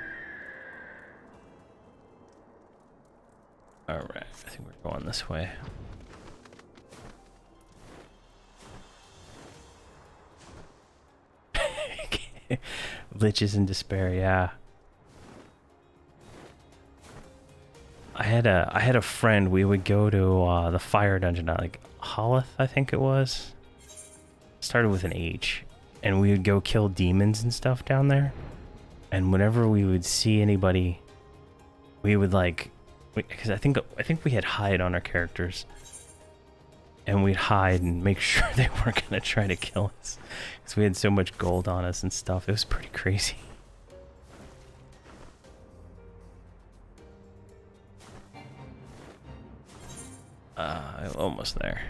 All right, I think we're going this way. Liches in despair, yeah. I had a friend, we would go to the fire dungeon, like Holith, I think it was. Started with an H, and we would go kill demons and stuff down there. And whenever we would see anybody, we would like, because I think we had hide on our characters, and we'd hide and make sure they weren't gonna try to kill us, because we had so much gold on us and stuff. It was pretty crazy. Almost there.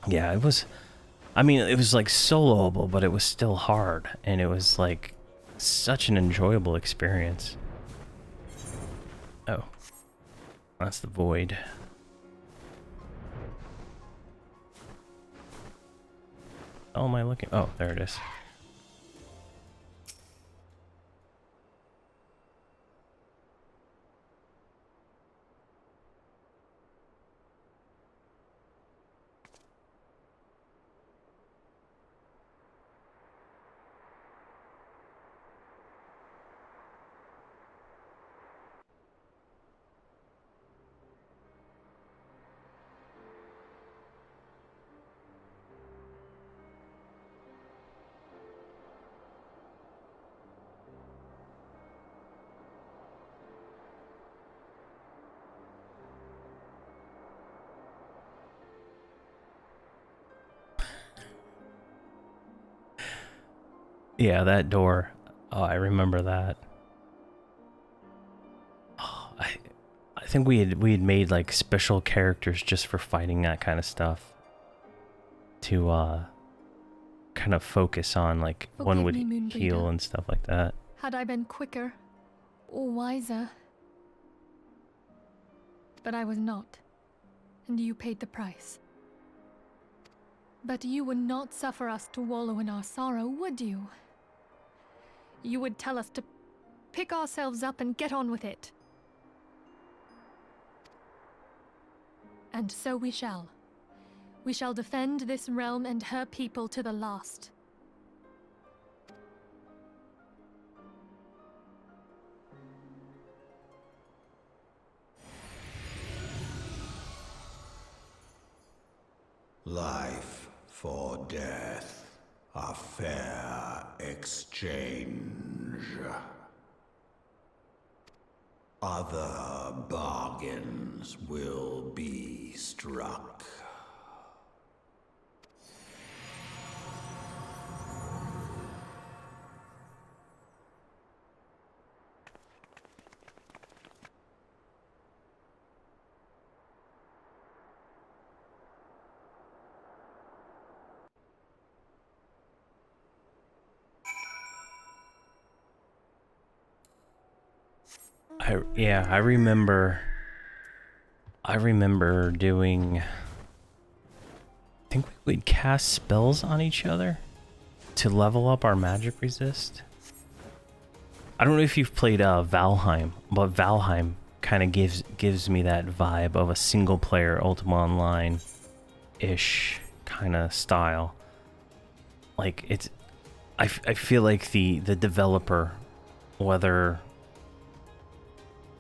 Yeah, it was, I mean, it was like soloable, but it was still hard, and it was like such an enjoyable experience. Oh, that's the void. Oh, am I looking? Oh, there it is. Yeah, that door. Oh, I remember that. Oh, I think we had made like special characters just for fighting that kind of stuff. To kind of focus on, like, one would heal and stuff like that. Had I been quicker or wiser. But I was not, and you paid the price. But you would not suffer us to wallow in our sorrow, would you? You would tell us to pick ourselves up and get on with it. And so we shall. We shall defend this realm and her people to the last. Life for death, a fair exchange. Other bargains will be struck. I remember doing, I think we would cast spells on each other to level up our magic resist. I don't know if you've played Valheim, but Valheim kind of gives me that vibe of a single player Ultima Online ish kind of style. Like it's, I feel like the developer, whether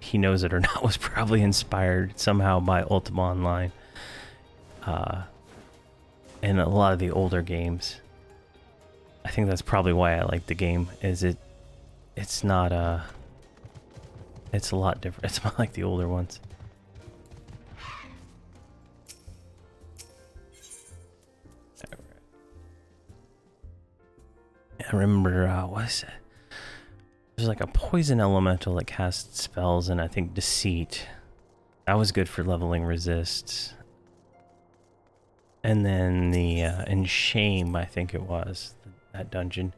he knows it or not, was probably inspired somehow by Ultima Online, and a lot of the older games. I think that's probably why I like the game. It's not it's a lot different. It's not like the older ones. I remember what is it? There's like a poison elemental that casts spells, and I think deceit. That was good for leveling resists. And then the in shame, I think it was that dungeon.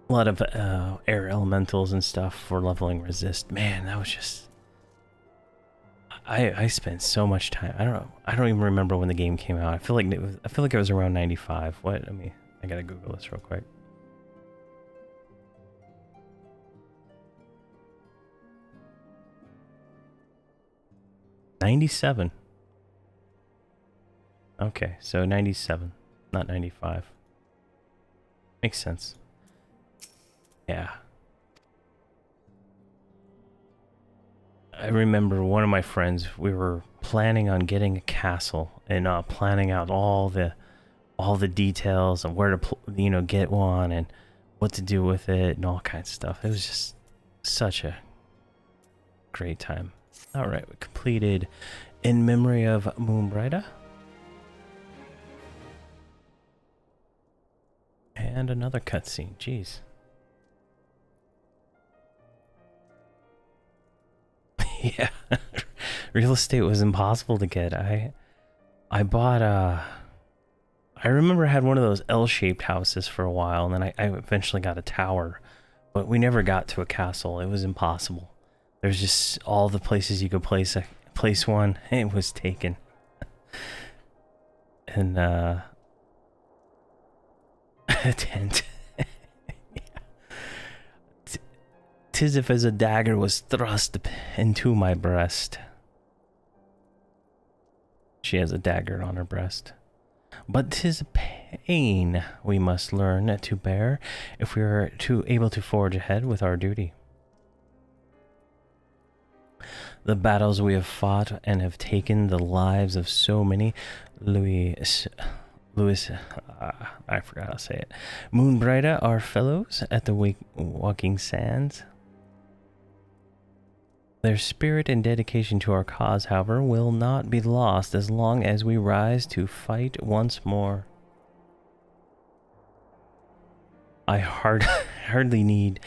A lot of air elementals and stuff for leveling resist. Man, that was just. I spent so much time. I don't even remember when the game came out. I feel like it was around 95. What? I gotta Google this real quick. '97. Okay, so 97, not 95. Makes sense. Yeah. I remember one of my friends, we were planning on getting a castle and planning out all the details and where to get one and what to do with it and all kinds of stuff. It was just such a great time. All right, we completed In Memory of Moonbrighter. And another cutscene. Jeez. Yeah. Real estate was impossible to get. I bought I remember I had one of those L-shaped houses for a while, and then I eventually got a tower, but we never got to a castle. It was impossible. There's just all the places you could place one. It was taken. And a tent. Yeah. 'Tis if as a dagger was thrust into my breast. She has a dagger on her breast. But 'tis a pain we must learn to bear if we are able to forge ahead with our duty. The battles we have fought and have taken the lives of so many, Louis, I forgot how to say it. Moonbrighter, our fellows at the Walking Sands. Their spirit and dedication to our cause, however, will not be lost as long as we rise to fight once more. I hardly need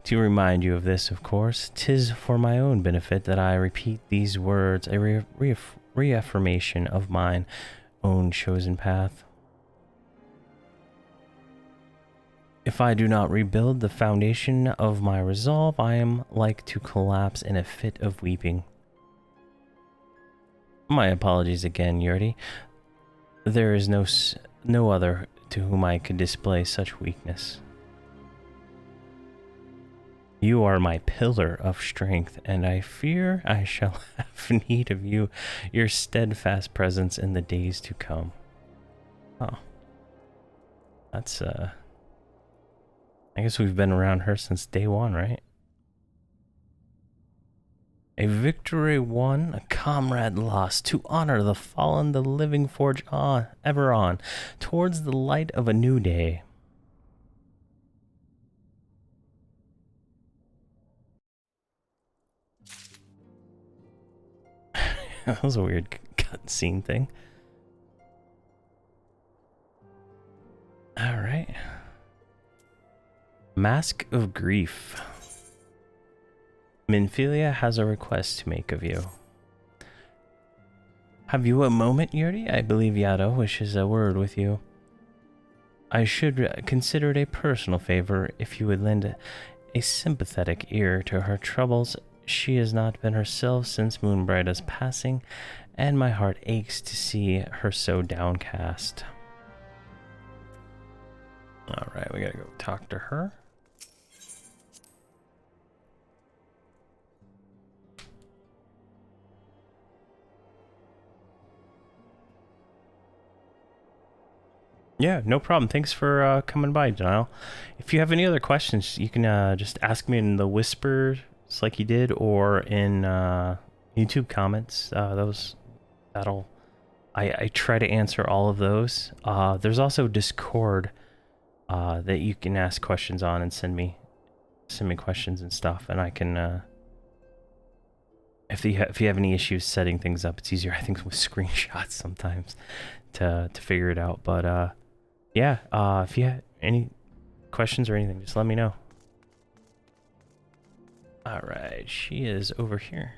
to remind you of this, of course. 'Tis for my own benefit that I repeat these words, a reaffirmation of mine own chosen path. If I do not rebuild the foundation of my resolve, I am like to collapse in a fit of weeping. My apologies again, Yurdi. There is no other to whom I could display such weakness. You are my pillar of strength, and I fear I shall have need of you, your steadfast presence in the days to come. Oh. That's, I guess we've been around her since day one, right? A victory won, a comrade lost, to honor the fallen, the living forge on, ever on, towards the light of a new day. That was a weird cutscene thing. Alright. Mask of Grief. Minfilia has a request to make of you. Have you a moment, Yuri? I believe Yado wishes a word with you. I should consider it a personal favor if you would lend a sympathetic ear to her troubles. She has not been herself since Moonbrighta's passing, and my heart aches to see her so downcast. Alright, we gotta go talk to her. Yeah, no problem. Thanks for coming by, Denial. If you have any other questions, you can just ask me in the whispers like you did, or in YouTube comments. I try to answer all of those. There's also Discord that you can ask questions on and send me questions and stuff, and I can if you have any issues setting things up, it's easier I think with screenshots sometimes to figure it out. But yeah, if you have any questions or anything, just let me know. Alright, she is over here.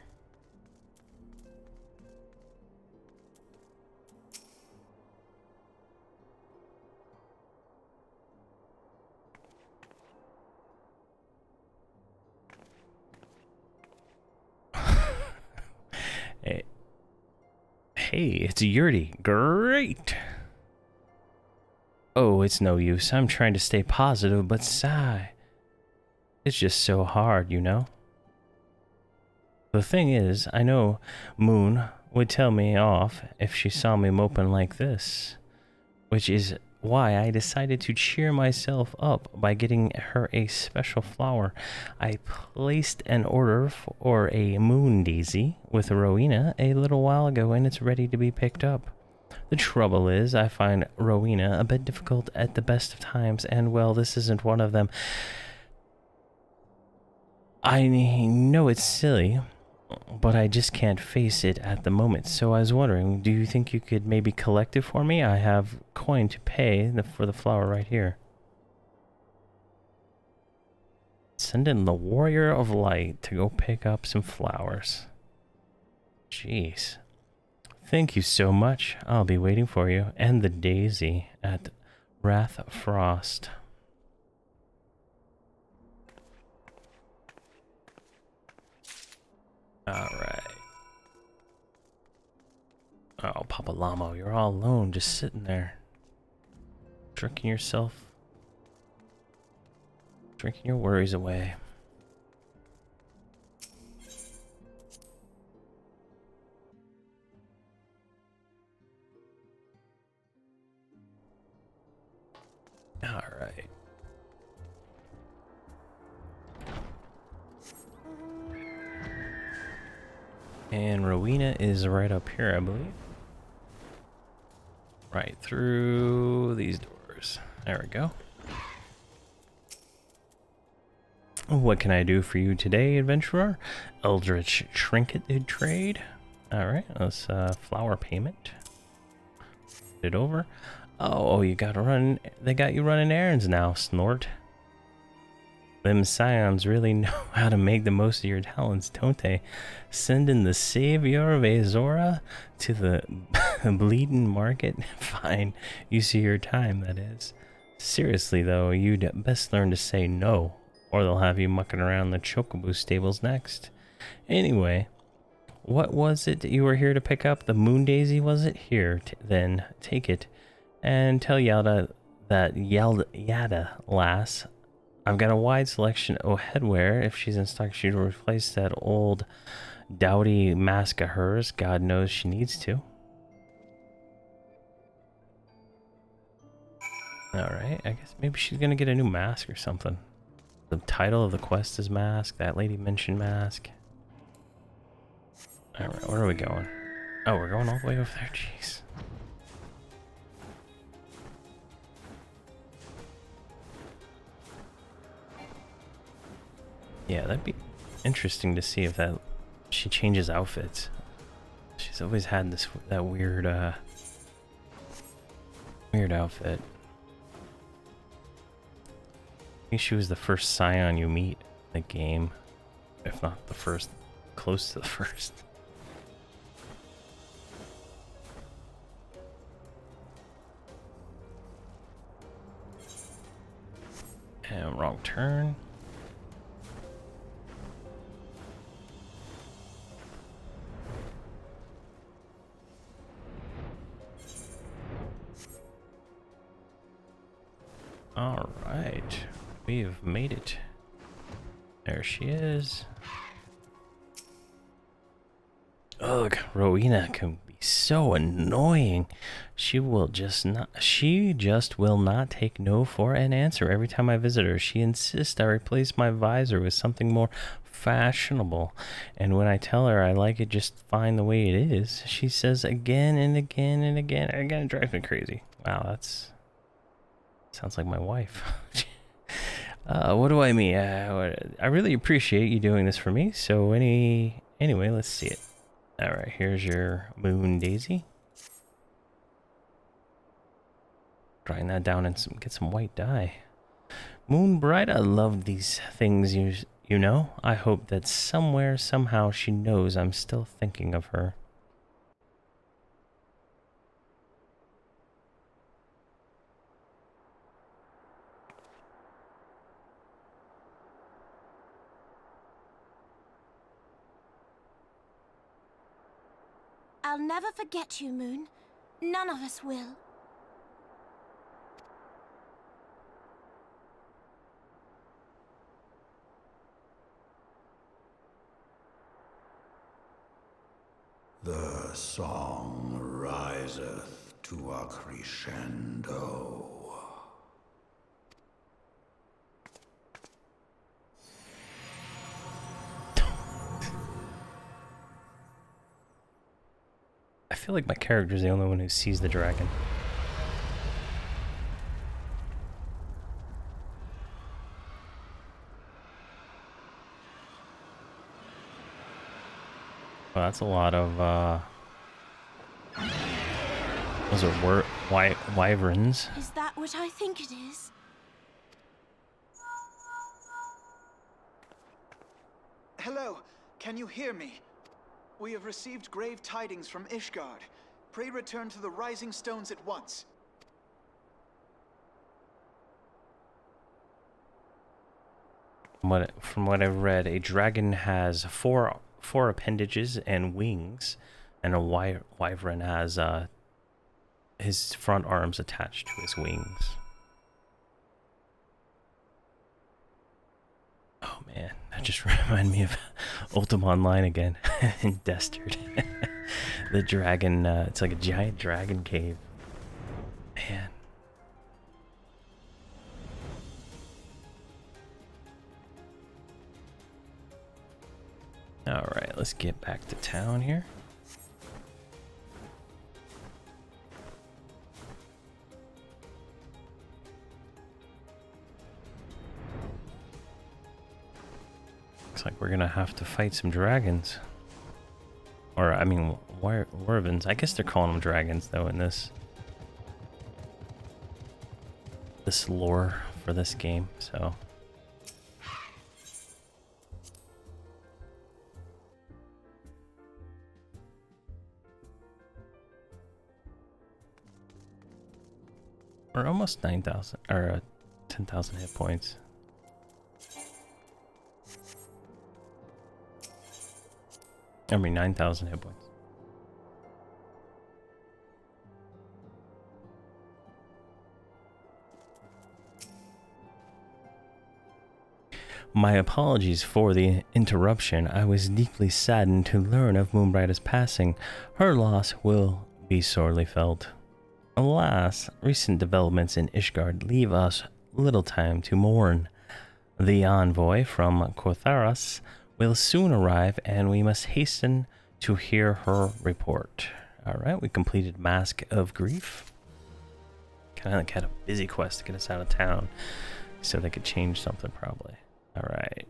Hey, it's Yuri. Great! Oh, it's no use. I'm trying to stay positive, but sigh. It's just so hard, you know? The thing is, I know Moon would tell me off if she saw me moping like this, which is why I decided to cheer myself up by getting her a special flower. I placed an order for a moon daisy with Rowena a little while ago, and it's ready to be picked up. The trouble is, I find Rowena a bit difficult at the best of times, and well, this isn't one of them. I know it's silly, but I just can't face it at the moment. So I was wondering, do you think you could maybe collect it for me? I have coin to pay for the flower right here. Send in the Warrior of Light to go pick up some flowers. Jeez. Thank you so much. I'll be waiting for you. And the daisy at Wrath Frost. Alright. Oh, Papa Lamo, you're all alone, just sitting there. Drinking your worries away. Alright. And Rowena is right up here, I believe. Right through these doors. There we go. What can I do for you today, adventurer? Eldritch trinket trade. Alright, let's flower payment. It over. Oh, you gotta run. They got you running errands now, Snort. Them scions really know how to make the most of your talents, don't they? Sending the savior of Azora to the bleeding market? Fine, you see your time, that is. Seriously, though, you'd best learn to say no, or they'll have you mucking around the Chocobo stables next. Anyway, what was it that you were here to pick up? The moon daisy, was it? Here, then, take it. And tell Yada that Yada lass I've got a wide selection of headwear. If she's in stock, she'd replace that old dowdy mask of hers. God knows she needs to. Alright, I guess maybe she's gonna get a new mask or something. The title of the quest is mask. That lady mentioned mask. Alright, where are we going? Oh, we're going all the way over there. Jeez. Yeah, that'd be interesting to see if that she changes outfits. She's always had that weird outfit. I think she was the first scion you meet in the game, if not the first, close to the first. And wrong turn. All right, we've made it. There she is. Ugh, Rowena can be so annoying. She just will not take no for an answer. Every time I visit her, she insists I replace my visor with something more fashionable. And when I tell her I like it just fine the way it is, she says again and again and again. Again, it drives me crazy. Wow, sounds like my wife. What do I mean? I really appreciate you doing this for me. So anyway, let's see it. All right, here's your moon daisy. Grind that down and get some white dye. Moon bright, I love these things. You know. I hope that somewhere, somehow, she knows I'm still thinking of her. I'll never forget you, Moon. None of us will. The song riseth to a crescendo. I feel like my character's the only one who sees the dragon. Well, that's a lot of, those are wyverns. Is that what I think it is? Hello, can you hear me? We have received grave tidings from Ishgard. Pray return to the Rising Stones at once. From what I've read, a dragon has four appendages and wings, and a wyvern has his front arms attached to his wings. Oh man, that just reminded me of Ultima Online again in Destard. The dragon, it's like a giant dragon cave. Man. Alright, let's get back to town here. Looks like we're gonna have to fight some dragons. Or, I mean, wyverns. I guess they're calling them dragons, though, in this lore for this game, so... We're almost 9,000, or 10,000 hit points. I mean, 9,000 hit points. My apologies for the interruption. I was deeply saddened to learn of Moonbrighter's passing. Her loss will be sorely felt. Alas, recent developments in Ishgard leave us little time to mourn. The envoy from Kotharas will soon arrive, and we must hasten to hear her report. Alright, we completed Mask of Grief. Kind of like had a busy quest to get us out of town, so they could change something probably. Alright.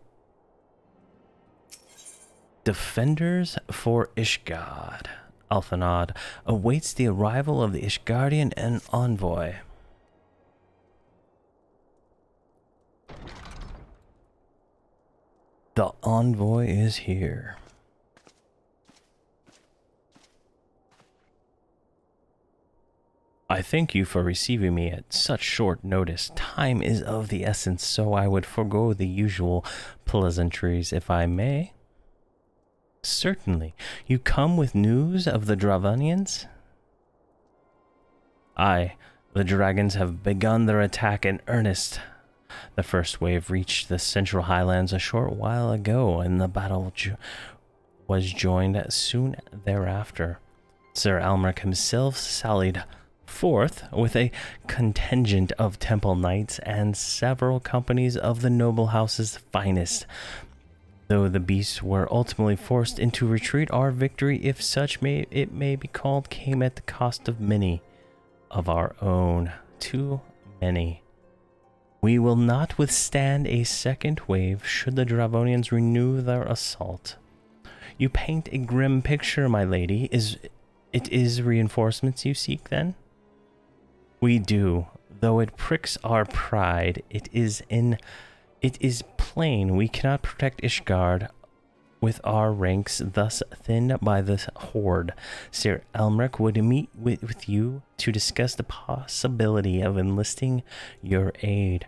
Defenders for Ishgard. Alphanod awaits the arrival of the Ishgardian and envoy. The envoy is here. I thank you for receiving me at such short notice. Time is of the essence, so I would forego the usual pleasantries if I may. Certainly. You come with news of the Dravanians? Aye, the dragons have begun their attack in earnest. The first wave reached the Central Highlands a short while ago, and the battle was joined soon thereafter. Sir Almeric himself sallied forth with a contingent of temple knights and several companies of the noble house's finest. Though the beasts were ultimately forced into retreat, our victory, if such it may be called, came at the cost of many of our own. Too many. We will not withstand a second wave should the Dravonians renew their assault. You paint a grim picture, my lady. It is reinforcements you seek, then? We do, though it pricks our pride. It is plain we cannot protect Ishgard with our ranks thus thinned by the horde. Sir Almeric would meet with you to discuss the possibility of enlisting your aid.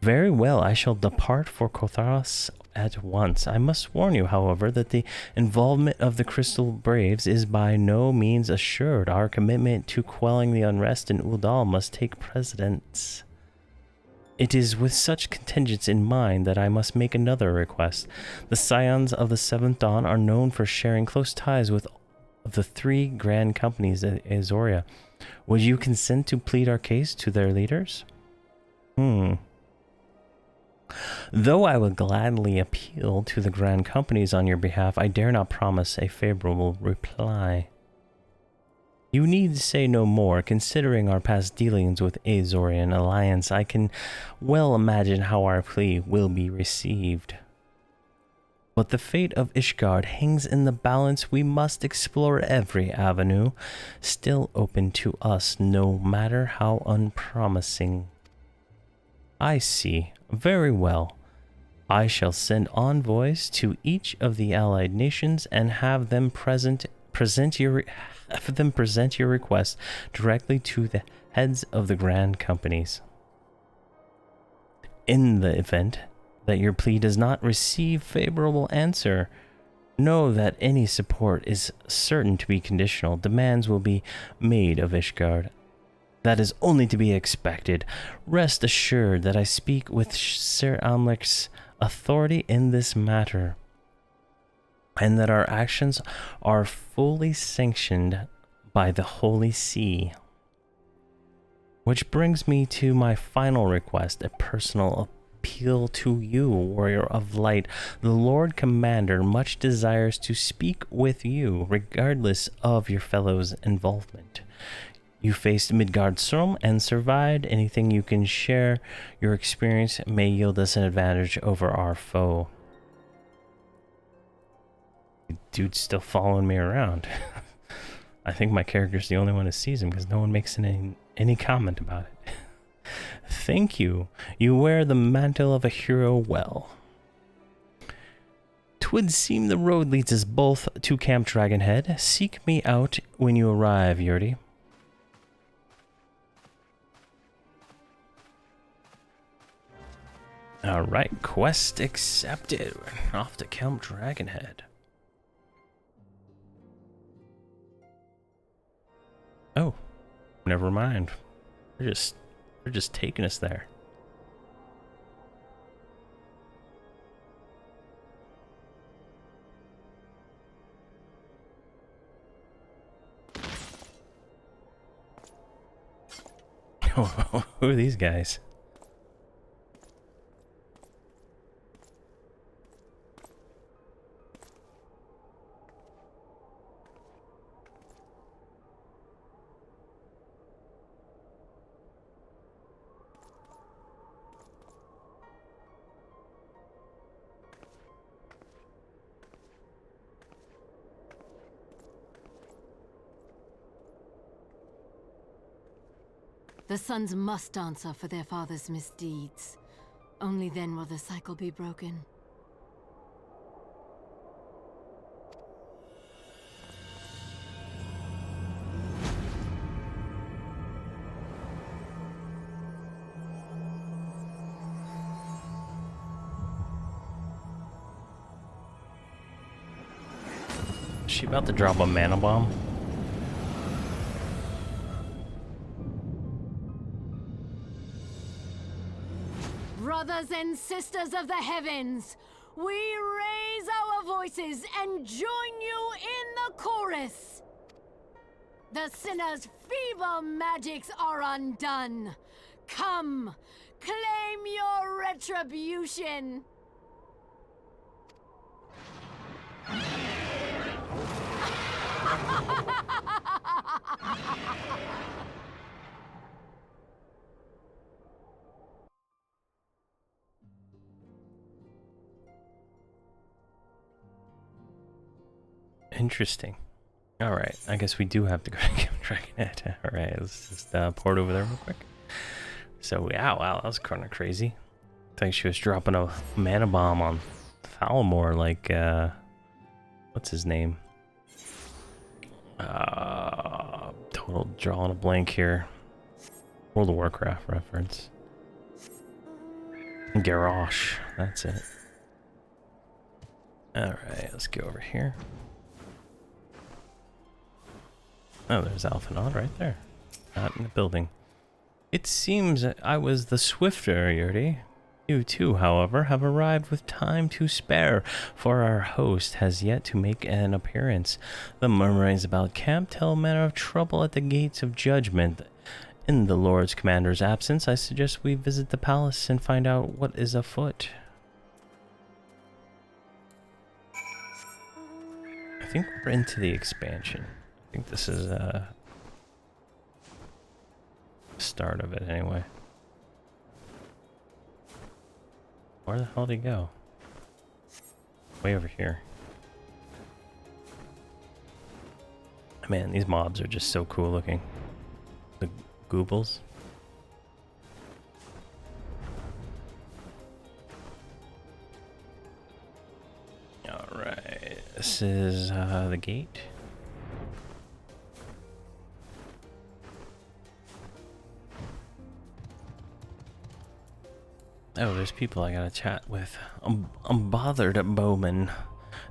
Very well, I shall depart for Kotharas at once. I must warn you, however, that the involvement of the Crystal Braves is by no means assured. Our commitment to quelling the unrest in Uldal must take precedence. It is with such contingents in mind that I must make another request. The Scions of the Seventh Dawn are known for sharing close ties with the three grand companies at Azoria. Would you consent to plead our case to their leaders? Though I would gladly appeal to the grand companies on your behalf, I dare not promise a favorable reply. You need say no more. Considering our past dealings with Azorian Alliance, I can well imagine how our plea will be received. But the fate of Ishgard hangs in the balance. We must explore every avenue still open to us, no matter how unpromising. I see. Very well. I shall send envoys to each of the allied nations and have them present your request directly to the heads of the grand companies. In the event that your plea does not receive favorable answer, know that any support is certain to be conditional. Demands will be made of Ishgard. That is only to be expected. Rest assured that I speak with Sir Almeric's authority in this matter, and that our actions are fully sanctioned by the Holy See. Which brings me to my final request, a personal appeal to you, Warrior of Light. The Lord Commander much desires to speak with you, regardless of your fellow's involvement. You faced Midgardsorm and survived. Anything you can share your experience may yield us an advantage over our foe. Dude's still following me around. I think my character's the only one who sees him because no one makes any comment about it. Thank you. You wear the mantle of a hero well. 'Twould seem the road leads us both to Camp Dragonhead. Seek me out when you arrive, Yurdi. Alright, quest accepted. We're off to Camp Dragonhead. Oh, never mind. They're just taking us there. Who are these guys? The sons must answer for their father's misdeeds. Only then will the cycle be broken. Is she about to drop a mana bomb? Brothers and sisters of the heavens, we raise our voices and join you in the chorus. The sinner's feeble magics are undone. Come, claim your retribution. Interesting. Alright, I guess we do have to go to Dragonette. Alright, let's just port over there real quick. So, yeah, wow, that was kind of crazy. I think she was dropping a mana bomb on Falmore, like, what's his name? Total drawing a blank here. World of Warcraft reference. Garrosh, that's it. Alright, let's go over here. Oh, there's Alphanod right there. Not in the building. It seems that I was the swifter, Yuri. You too, however, have arrived with time to spare, for our host has yet to make an appearance. The murmurings about camp tell a manner of trouble at the gates of judgment. In the Lord's Commander's absence, I suggest we visit the palace and find out what is afoot. I think we're into the expansion. I think this is the start of it anyway. Where the hell did he go? Way over here. Man, these mobs are just so cool looking. The goobles. Alright, this is the gate. Oh, there's people I gotta chat with. I'm bothered, Bowman.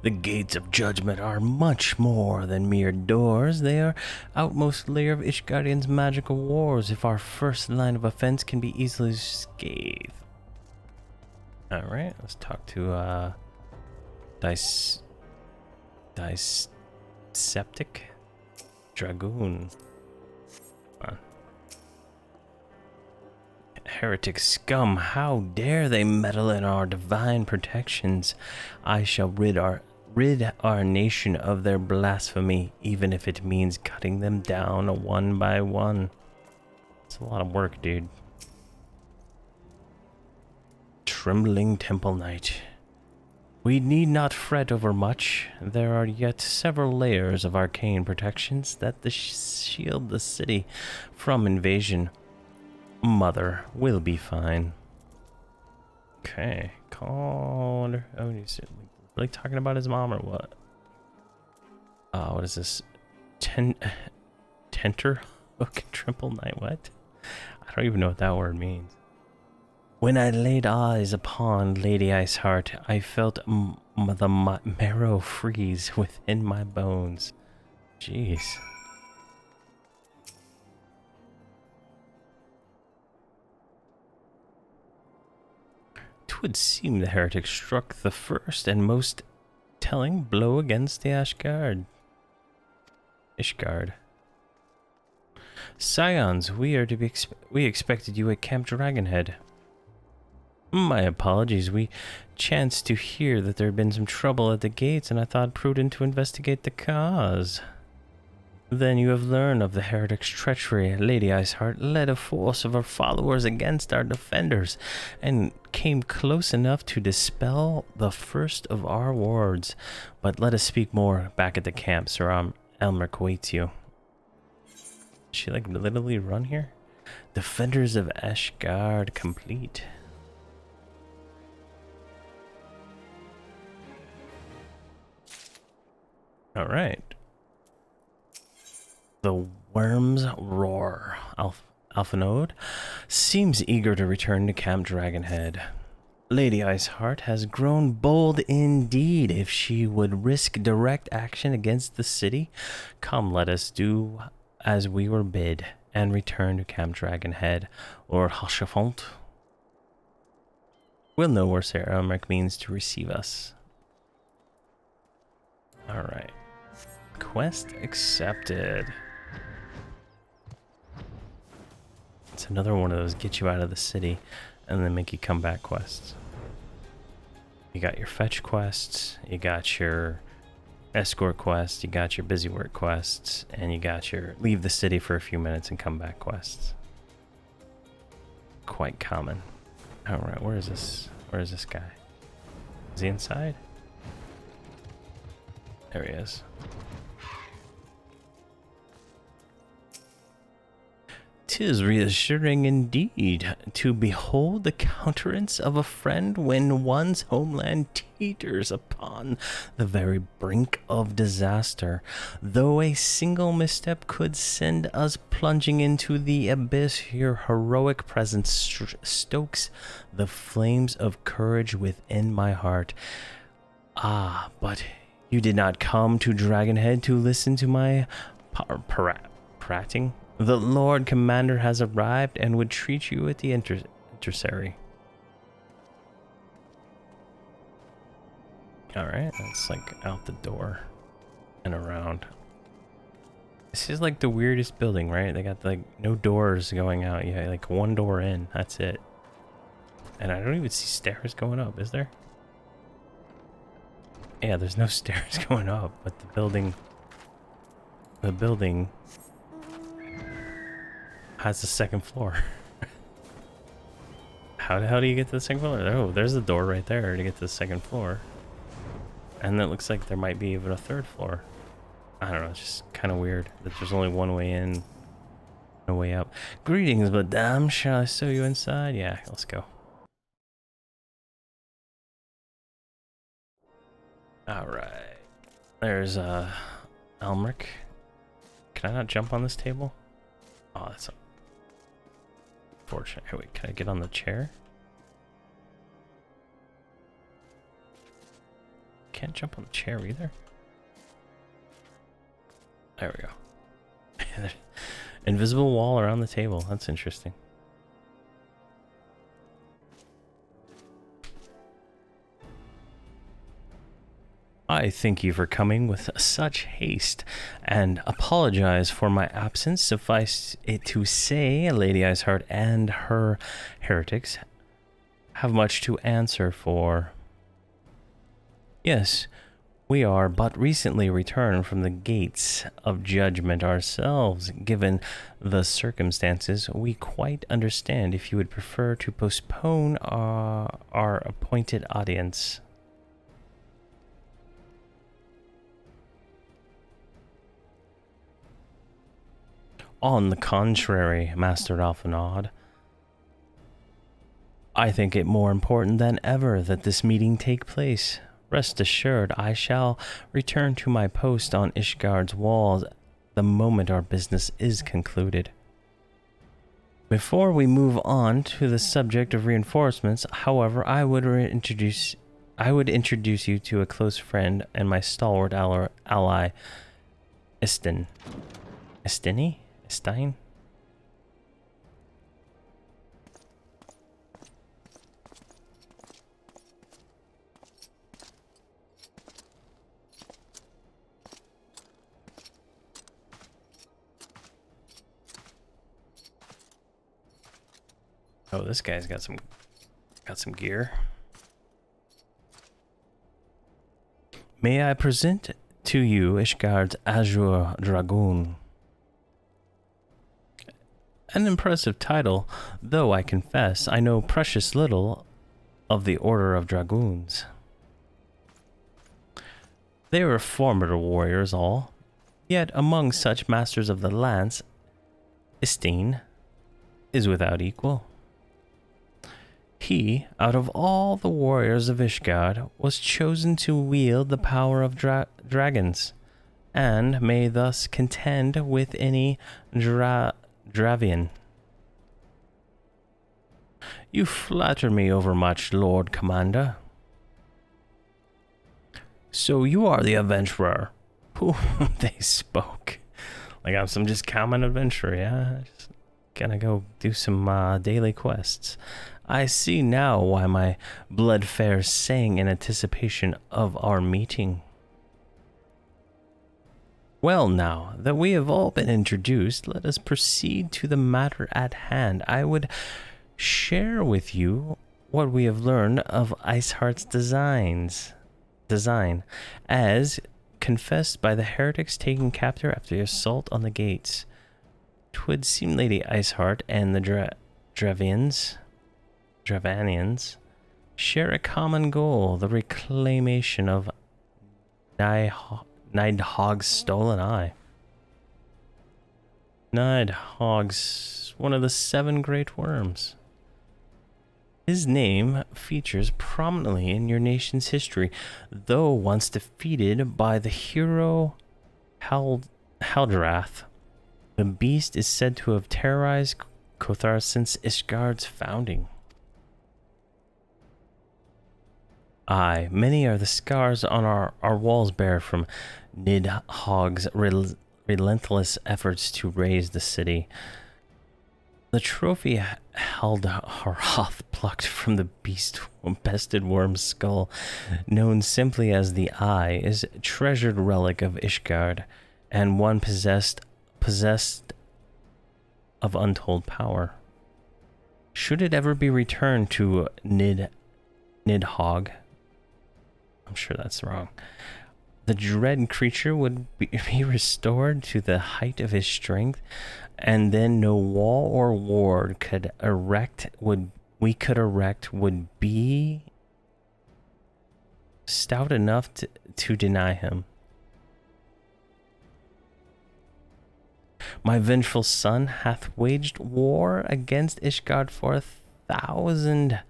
The gates of judgment are much more than mere doors. They are outmost layer of Ishgardian's magical wars, if our first line of offense can be easily scathed. Alright, let's talk to, Septic Dragoon. Come on. Heretic scum, how dare they meddle in our divine protections? I shall rid our nation of their blasphemy, even if it means cutting them down one by one. It's a lot of work, dude. Trembling Temple Knight. We need not fret over much. There are yet several layers of arcane protections that shield the city from invasion. Mother will be fine. Okay, called. Oh, he's really talking about his mom or what? What is this? Tenter hook triple knight. What? I don't even know what that word means. When I laid eyes upon Lady Iceheart, I felt the marrow freeze within my bones. Jeez. Would seem the heretic struck the first and most telling blow against the Ishgard. Scions, we expected you at Camp Dragonhead. My apologies, we chanced to hear that there had been some trouble at the gates, and I thought prudent to investigate the cause. Then you have learned of the heretic's treachery. Lady Iceheart led a force of her followers against our defenders, and came close enough to dispel the first of our wards. But let us speak more back at the camp. Sir Elmerk waits you. Did she like literally run here? Defenders of Ashgard complete. All right. The Worm's Roar. Alphanode seems eager to return to Camp Dragonhead. Lady Iceheart has grown bold indeed. If she would risk direct action against the city, come, let us do as we were bid and return to Camp Dragonhead, or Hashafont. We'll know where Sir Elmerk means to receive us. Alright. Quest accepted. It's another one of those get you out of the city and then make you come back quests. You got your fetch quests, you got your escort quests, you got your busy work quests, and you got your leave the city for a few minutes and come back quests. Quite common. Alright, where is this? Where is this guy? Is he inside? There he is. 'Tis reassuring indeed to behold the countenance of a friend when one's homeland teeters upon the very brink of disaster. Though a single misstep could send us plunging into the abyss, your heroic presence stokes the flames of courage within my heart. Ah, but you did not come to Dragonhead to listen to my prating. The Lord Commander has arrived and would treat you at the intersary. Alright, that's like out the door and around. This is like the weirdest building, right? They got like no doors going out. Yeah, like one door in. That's it. And I don't even see stairs going up, is there? Yeah, there's no stairs going up, but the building has the second floor. How the hell do you get to the second floor? Oh, there's the door right there to get to the second floor. And it looks like there might be even a third floor. I don't know, it's just kind of weird that there's only one way in, no way up. Greetings, madame. Shall I show you inside? Yeah, let's go. Alright. There's Elmerk. Can I not jump on this table? Oh, that's unfortunate. Hey, wait, can I get on the chair? Can't jump on the chair either. There we go. Invisible wall around the table. That's interesting. I thank you for coming with such haste, and apologize for my absence. Suffice it to say, Lady Iceheart and her heretics have much to answer for. Yes, we are but recently returned from the gates of judgment ourselves. Given the circumstances, we quite understand if you would prefer to postpone our appointed audience. On the contrary, Master Alphanod, I think it more important than ever that this meeting take place. Rest assured, I shall return to my post on Ishgard's walls the moment our business is concluded. Before we move on to the subject of reinforcements, however, I would introduce you to a close friend and my stalwart ally, Estini? Stein? Oh, this guy's got some gear. May I present to you Ishgard's Azure Dragoon. An impressive title, though I confess I know precious little of the Order of Dragoons. They were formidable warriors all, yet among such masters of the lance, Istine is without equal. He, out of all the warriors of Ishgard, was chosen to wield the power of dragons, and may thus contend with any Dravian. You flatter me overmuch, Lord Commander. So you are the adventurer. Who they spoke. Like I'm some just common adventurer, yeah? Just gonna go do some daily quests. I see now why my blood fair sang in anticipation of our meeting. Well now, that we have all been introduced, let us proceed to the matter at hand. I would share with you what we have learned of Iceheart's design, as confessed by the heretics taken captive after the assault on the gates. 'Twould seem Lady Iceheart and the Dravanians share a common goal, the reclamation of Nidhogg's stolen eye. Nidhogg's one of the 7 great worms. His name features prominently in your nation's history, though once defeated by the hero Haldrath. The beast is said to have terrorized Kothar since Ishgard's founding. Aye, many are the scars on our walls bear from Nidhogg's relentless efforts to raise the city. The trophy Haldrath plucked from the beast-bested worm's skull, known simply as the Eye, is a treasured relic of Ishgard, and one possessed of untold power. Should it ever be returned to Nidhogg, I'm sure that's wrong, the dread creature would be restored to the height of his strength, and then no wall or ward we could erect would be stout enough to deny him. My vengeful son hath waged war against Ishgard for 1,000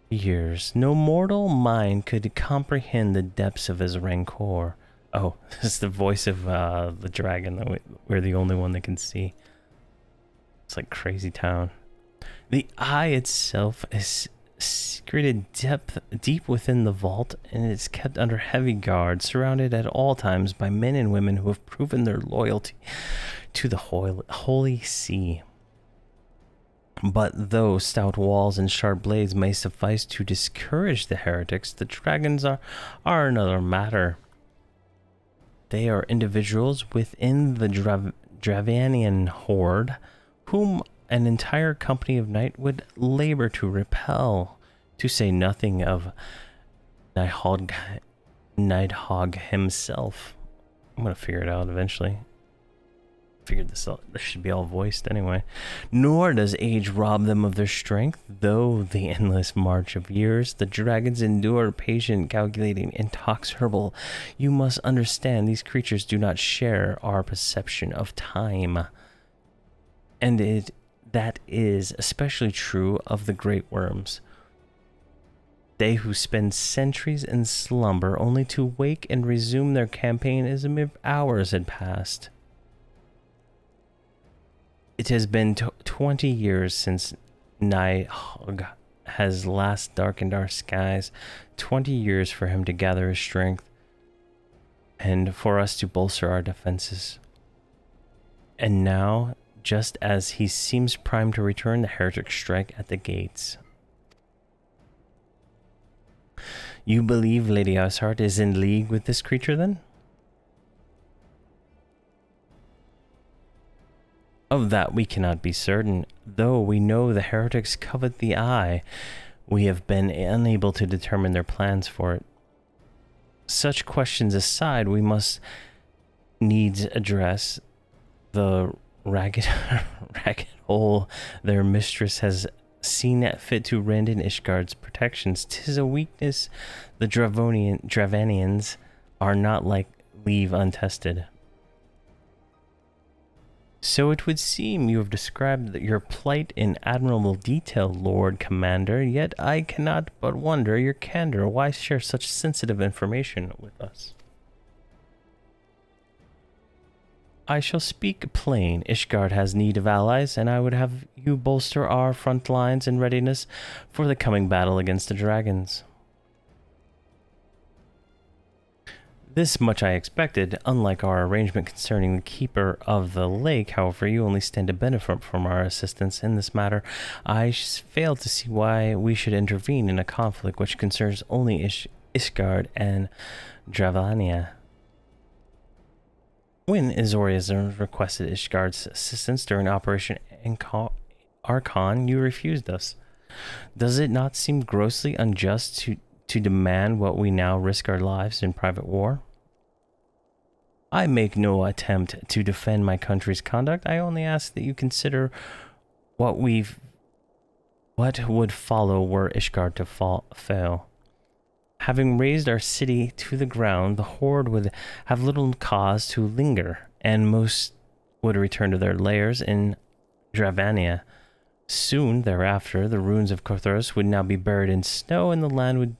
years. No mortal mind could comprehend the depths of his rancor. Oh, this is the voice of the dragon that we're the only one that can see. It's like Crazy Town. The eye itself is secreted deep within the vault, and it's kept under heavy guard, surrounded at all times by men and women who have proven their loyalty to the holy see. But though stout walls and sharp blades may suffice to discourage the heretics, the dragons are another matter. They are individuals within the Dravanian horde, whom an entire company of knight would labor to repel, to say nothing of Nidhogg himself. I'm gonna figure it out eventually. Figured this should be all voiced anyway. Nor does age rob them of their strength, though the endless march of years the dragons endure, patient, calculating, inexorable. You must understand these creatures do not share our perception of time, and that is especially true of the great worms. They who spend centuries in slumber only to wake and resume their campaign as if hours had passed. It has been 20 years since Nidhogg has last darkened our skies. 20 years for him to gather his strength, and for us to bolster our defenses. And now, just as he seems primed to return, the heretics strike at the gates. You believe Lady Iceheart is in league with this creature, then? Of that we cannot be certain, though we know the heretics covet the eye. We have been unable to determine their plans for it. Such questions aside, we must needs address the ragged hole their mistress has seen it fit to rend in Ishgard's protections. 'Tis a weakness the Dravanians are not like leave untested. So it would seem you have described your plight in admirable detail, Lord Commander, yet I cannot but wonder your candor. Why share such sensitive information with us? I shall speak plain. Ishgard has need of allies, and I would have you bolster our front lines in readiness for the coming battle against the dragons. This much I expected. Unlike our arrangement concerning the keeper of the lake, however, you only stand to benefit from our assistance in this matter. I fail to see why we should intervene in a conflict which concerns only Ishgard and Dravania. When Azorius requested Ishgard's assistance during Operation Archon, you refused us. Does it not seem grossly unjust to demand what we now risk our lives in private war? I make no attempt to defend my country's conduct. I only ask that you consider what would follow were Ishgard to fail. Having razed our city to the ground, the horde would have little cause to linger, and most would return to their lairs in Dravania. Soon thereafter, the ruins of Kothros would now be buried in snow, and the land would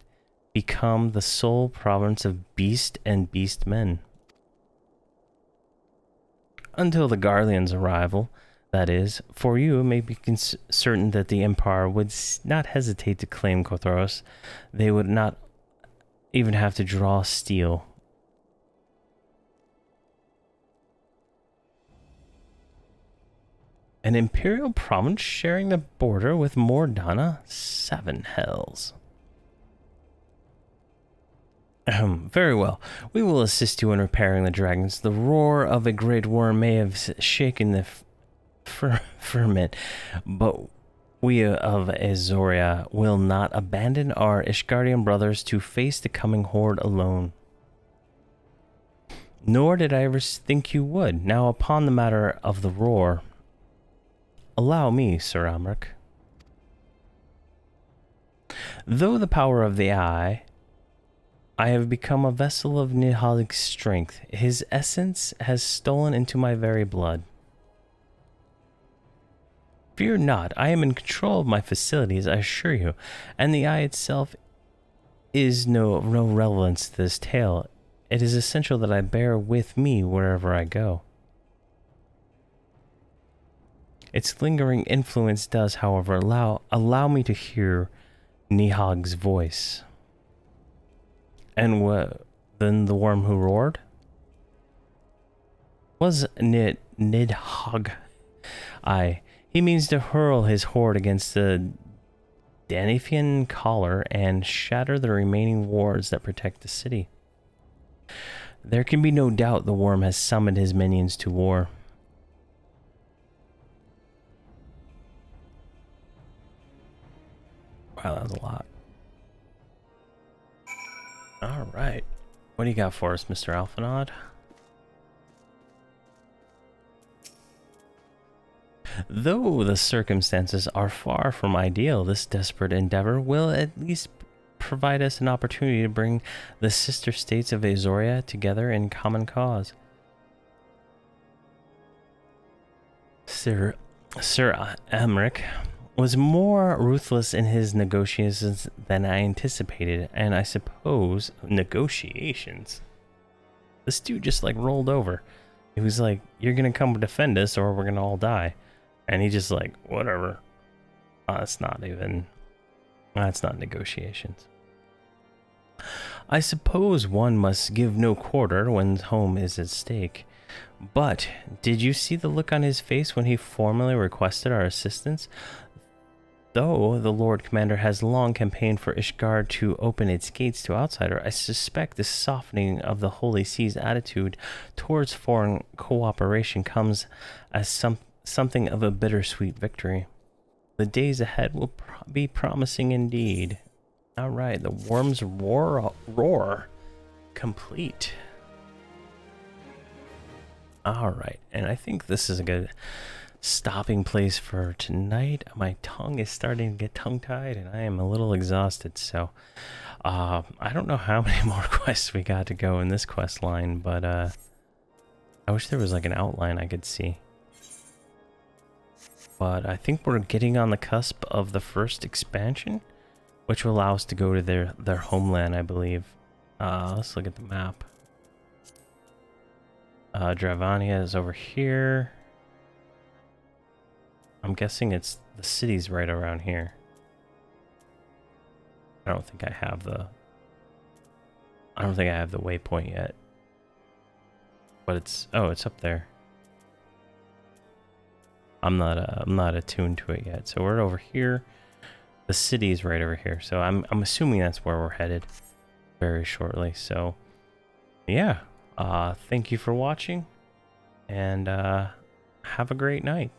become the sole province of beast and beastmen. Until the Garlean's arrival, that is, for you may be certain that the Empire would not hesitate to claim Kothros. They would not even have to draw steel. An imperial province sharing the border with Mordana? 7 hells. Very well. We will assist you in repairing the dragons. The roar of a great worm may have shaken the firmament, but we of Azoria will not abandon our Ishgardian brothers to face the coming horde alone. Nor did I ever think you would. Now, upon the matter of the roar, allow me, Sir Amric. Though the power of the eye, I have become a vessel of Nidhalig's strength. His essence has stolen into my very blood. Fear not, I am in control of my facilities, I assure you, and the eye itself is no relevance to this tale. It is essential that I bear with me wherever I go. Its lingering influence does, however, allow me to hear Nidhalig's voice. And then the worm who roared? Was Nidhogg. Aye, he means to hurl his horde against the Danifian collar and shatter the remaining wards that protect the city. There can be no doubt the worm has summoned his minions to war. Wow, that was a lot. Alright. What do you got for us, Mr. Alphanod? Though the circumstances are far from ideal, this desperate endeavor will at least provide us an opportunity to bring the sister states of Azoria together in common cause. Sir Amric was more ruthless in his negotiations than I anticipated, and I suppose negotiations. This dude just like rolled over. He was like, "You're gonna come defend us, or we're gonna all die," and he just like, "Whatever." That's not negotiations. I suppose one must give no quarter when home is at stake. But did you see the look on his face when he formally requested our assistance? Though the Lord Commander has long campaigned for Ishgard to open its gates to outsiders, I suspect this softening of the Holy Sea's attitude towards foreign cooperation comes as something of a bittersweet victory. The days ahead will be promising indeed. Alright, the Worm's Roar complete. Alright, and I think this is a good stopping place for tonight. My tongue is starting to get tongue-tied, and I am a little exhausted, so I don't know how many more quests we got to go in this quest line, but I wish there was like an outline I could see. But I think we're getting on the cusp of the first expansion, which will allow us to go to their homeland, I believe. Let's look at the map. Dravania is over here. I'm guessing it's the city's right around here. I don't think I have the waypoint yet. But it's up there. I'm not attuned to it yet. So we're over here. The city's right over here. So I'm assuming that's where we're headed very shortly. So yeah. Thank you for watching, and have a great night.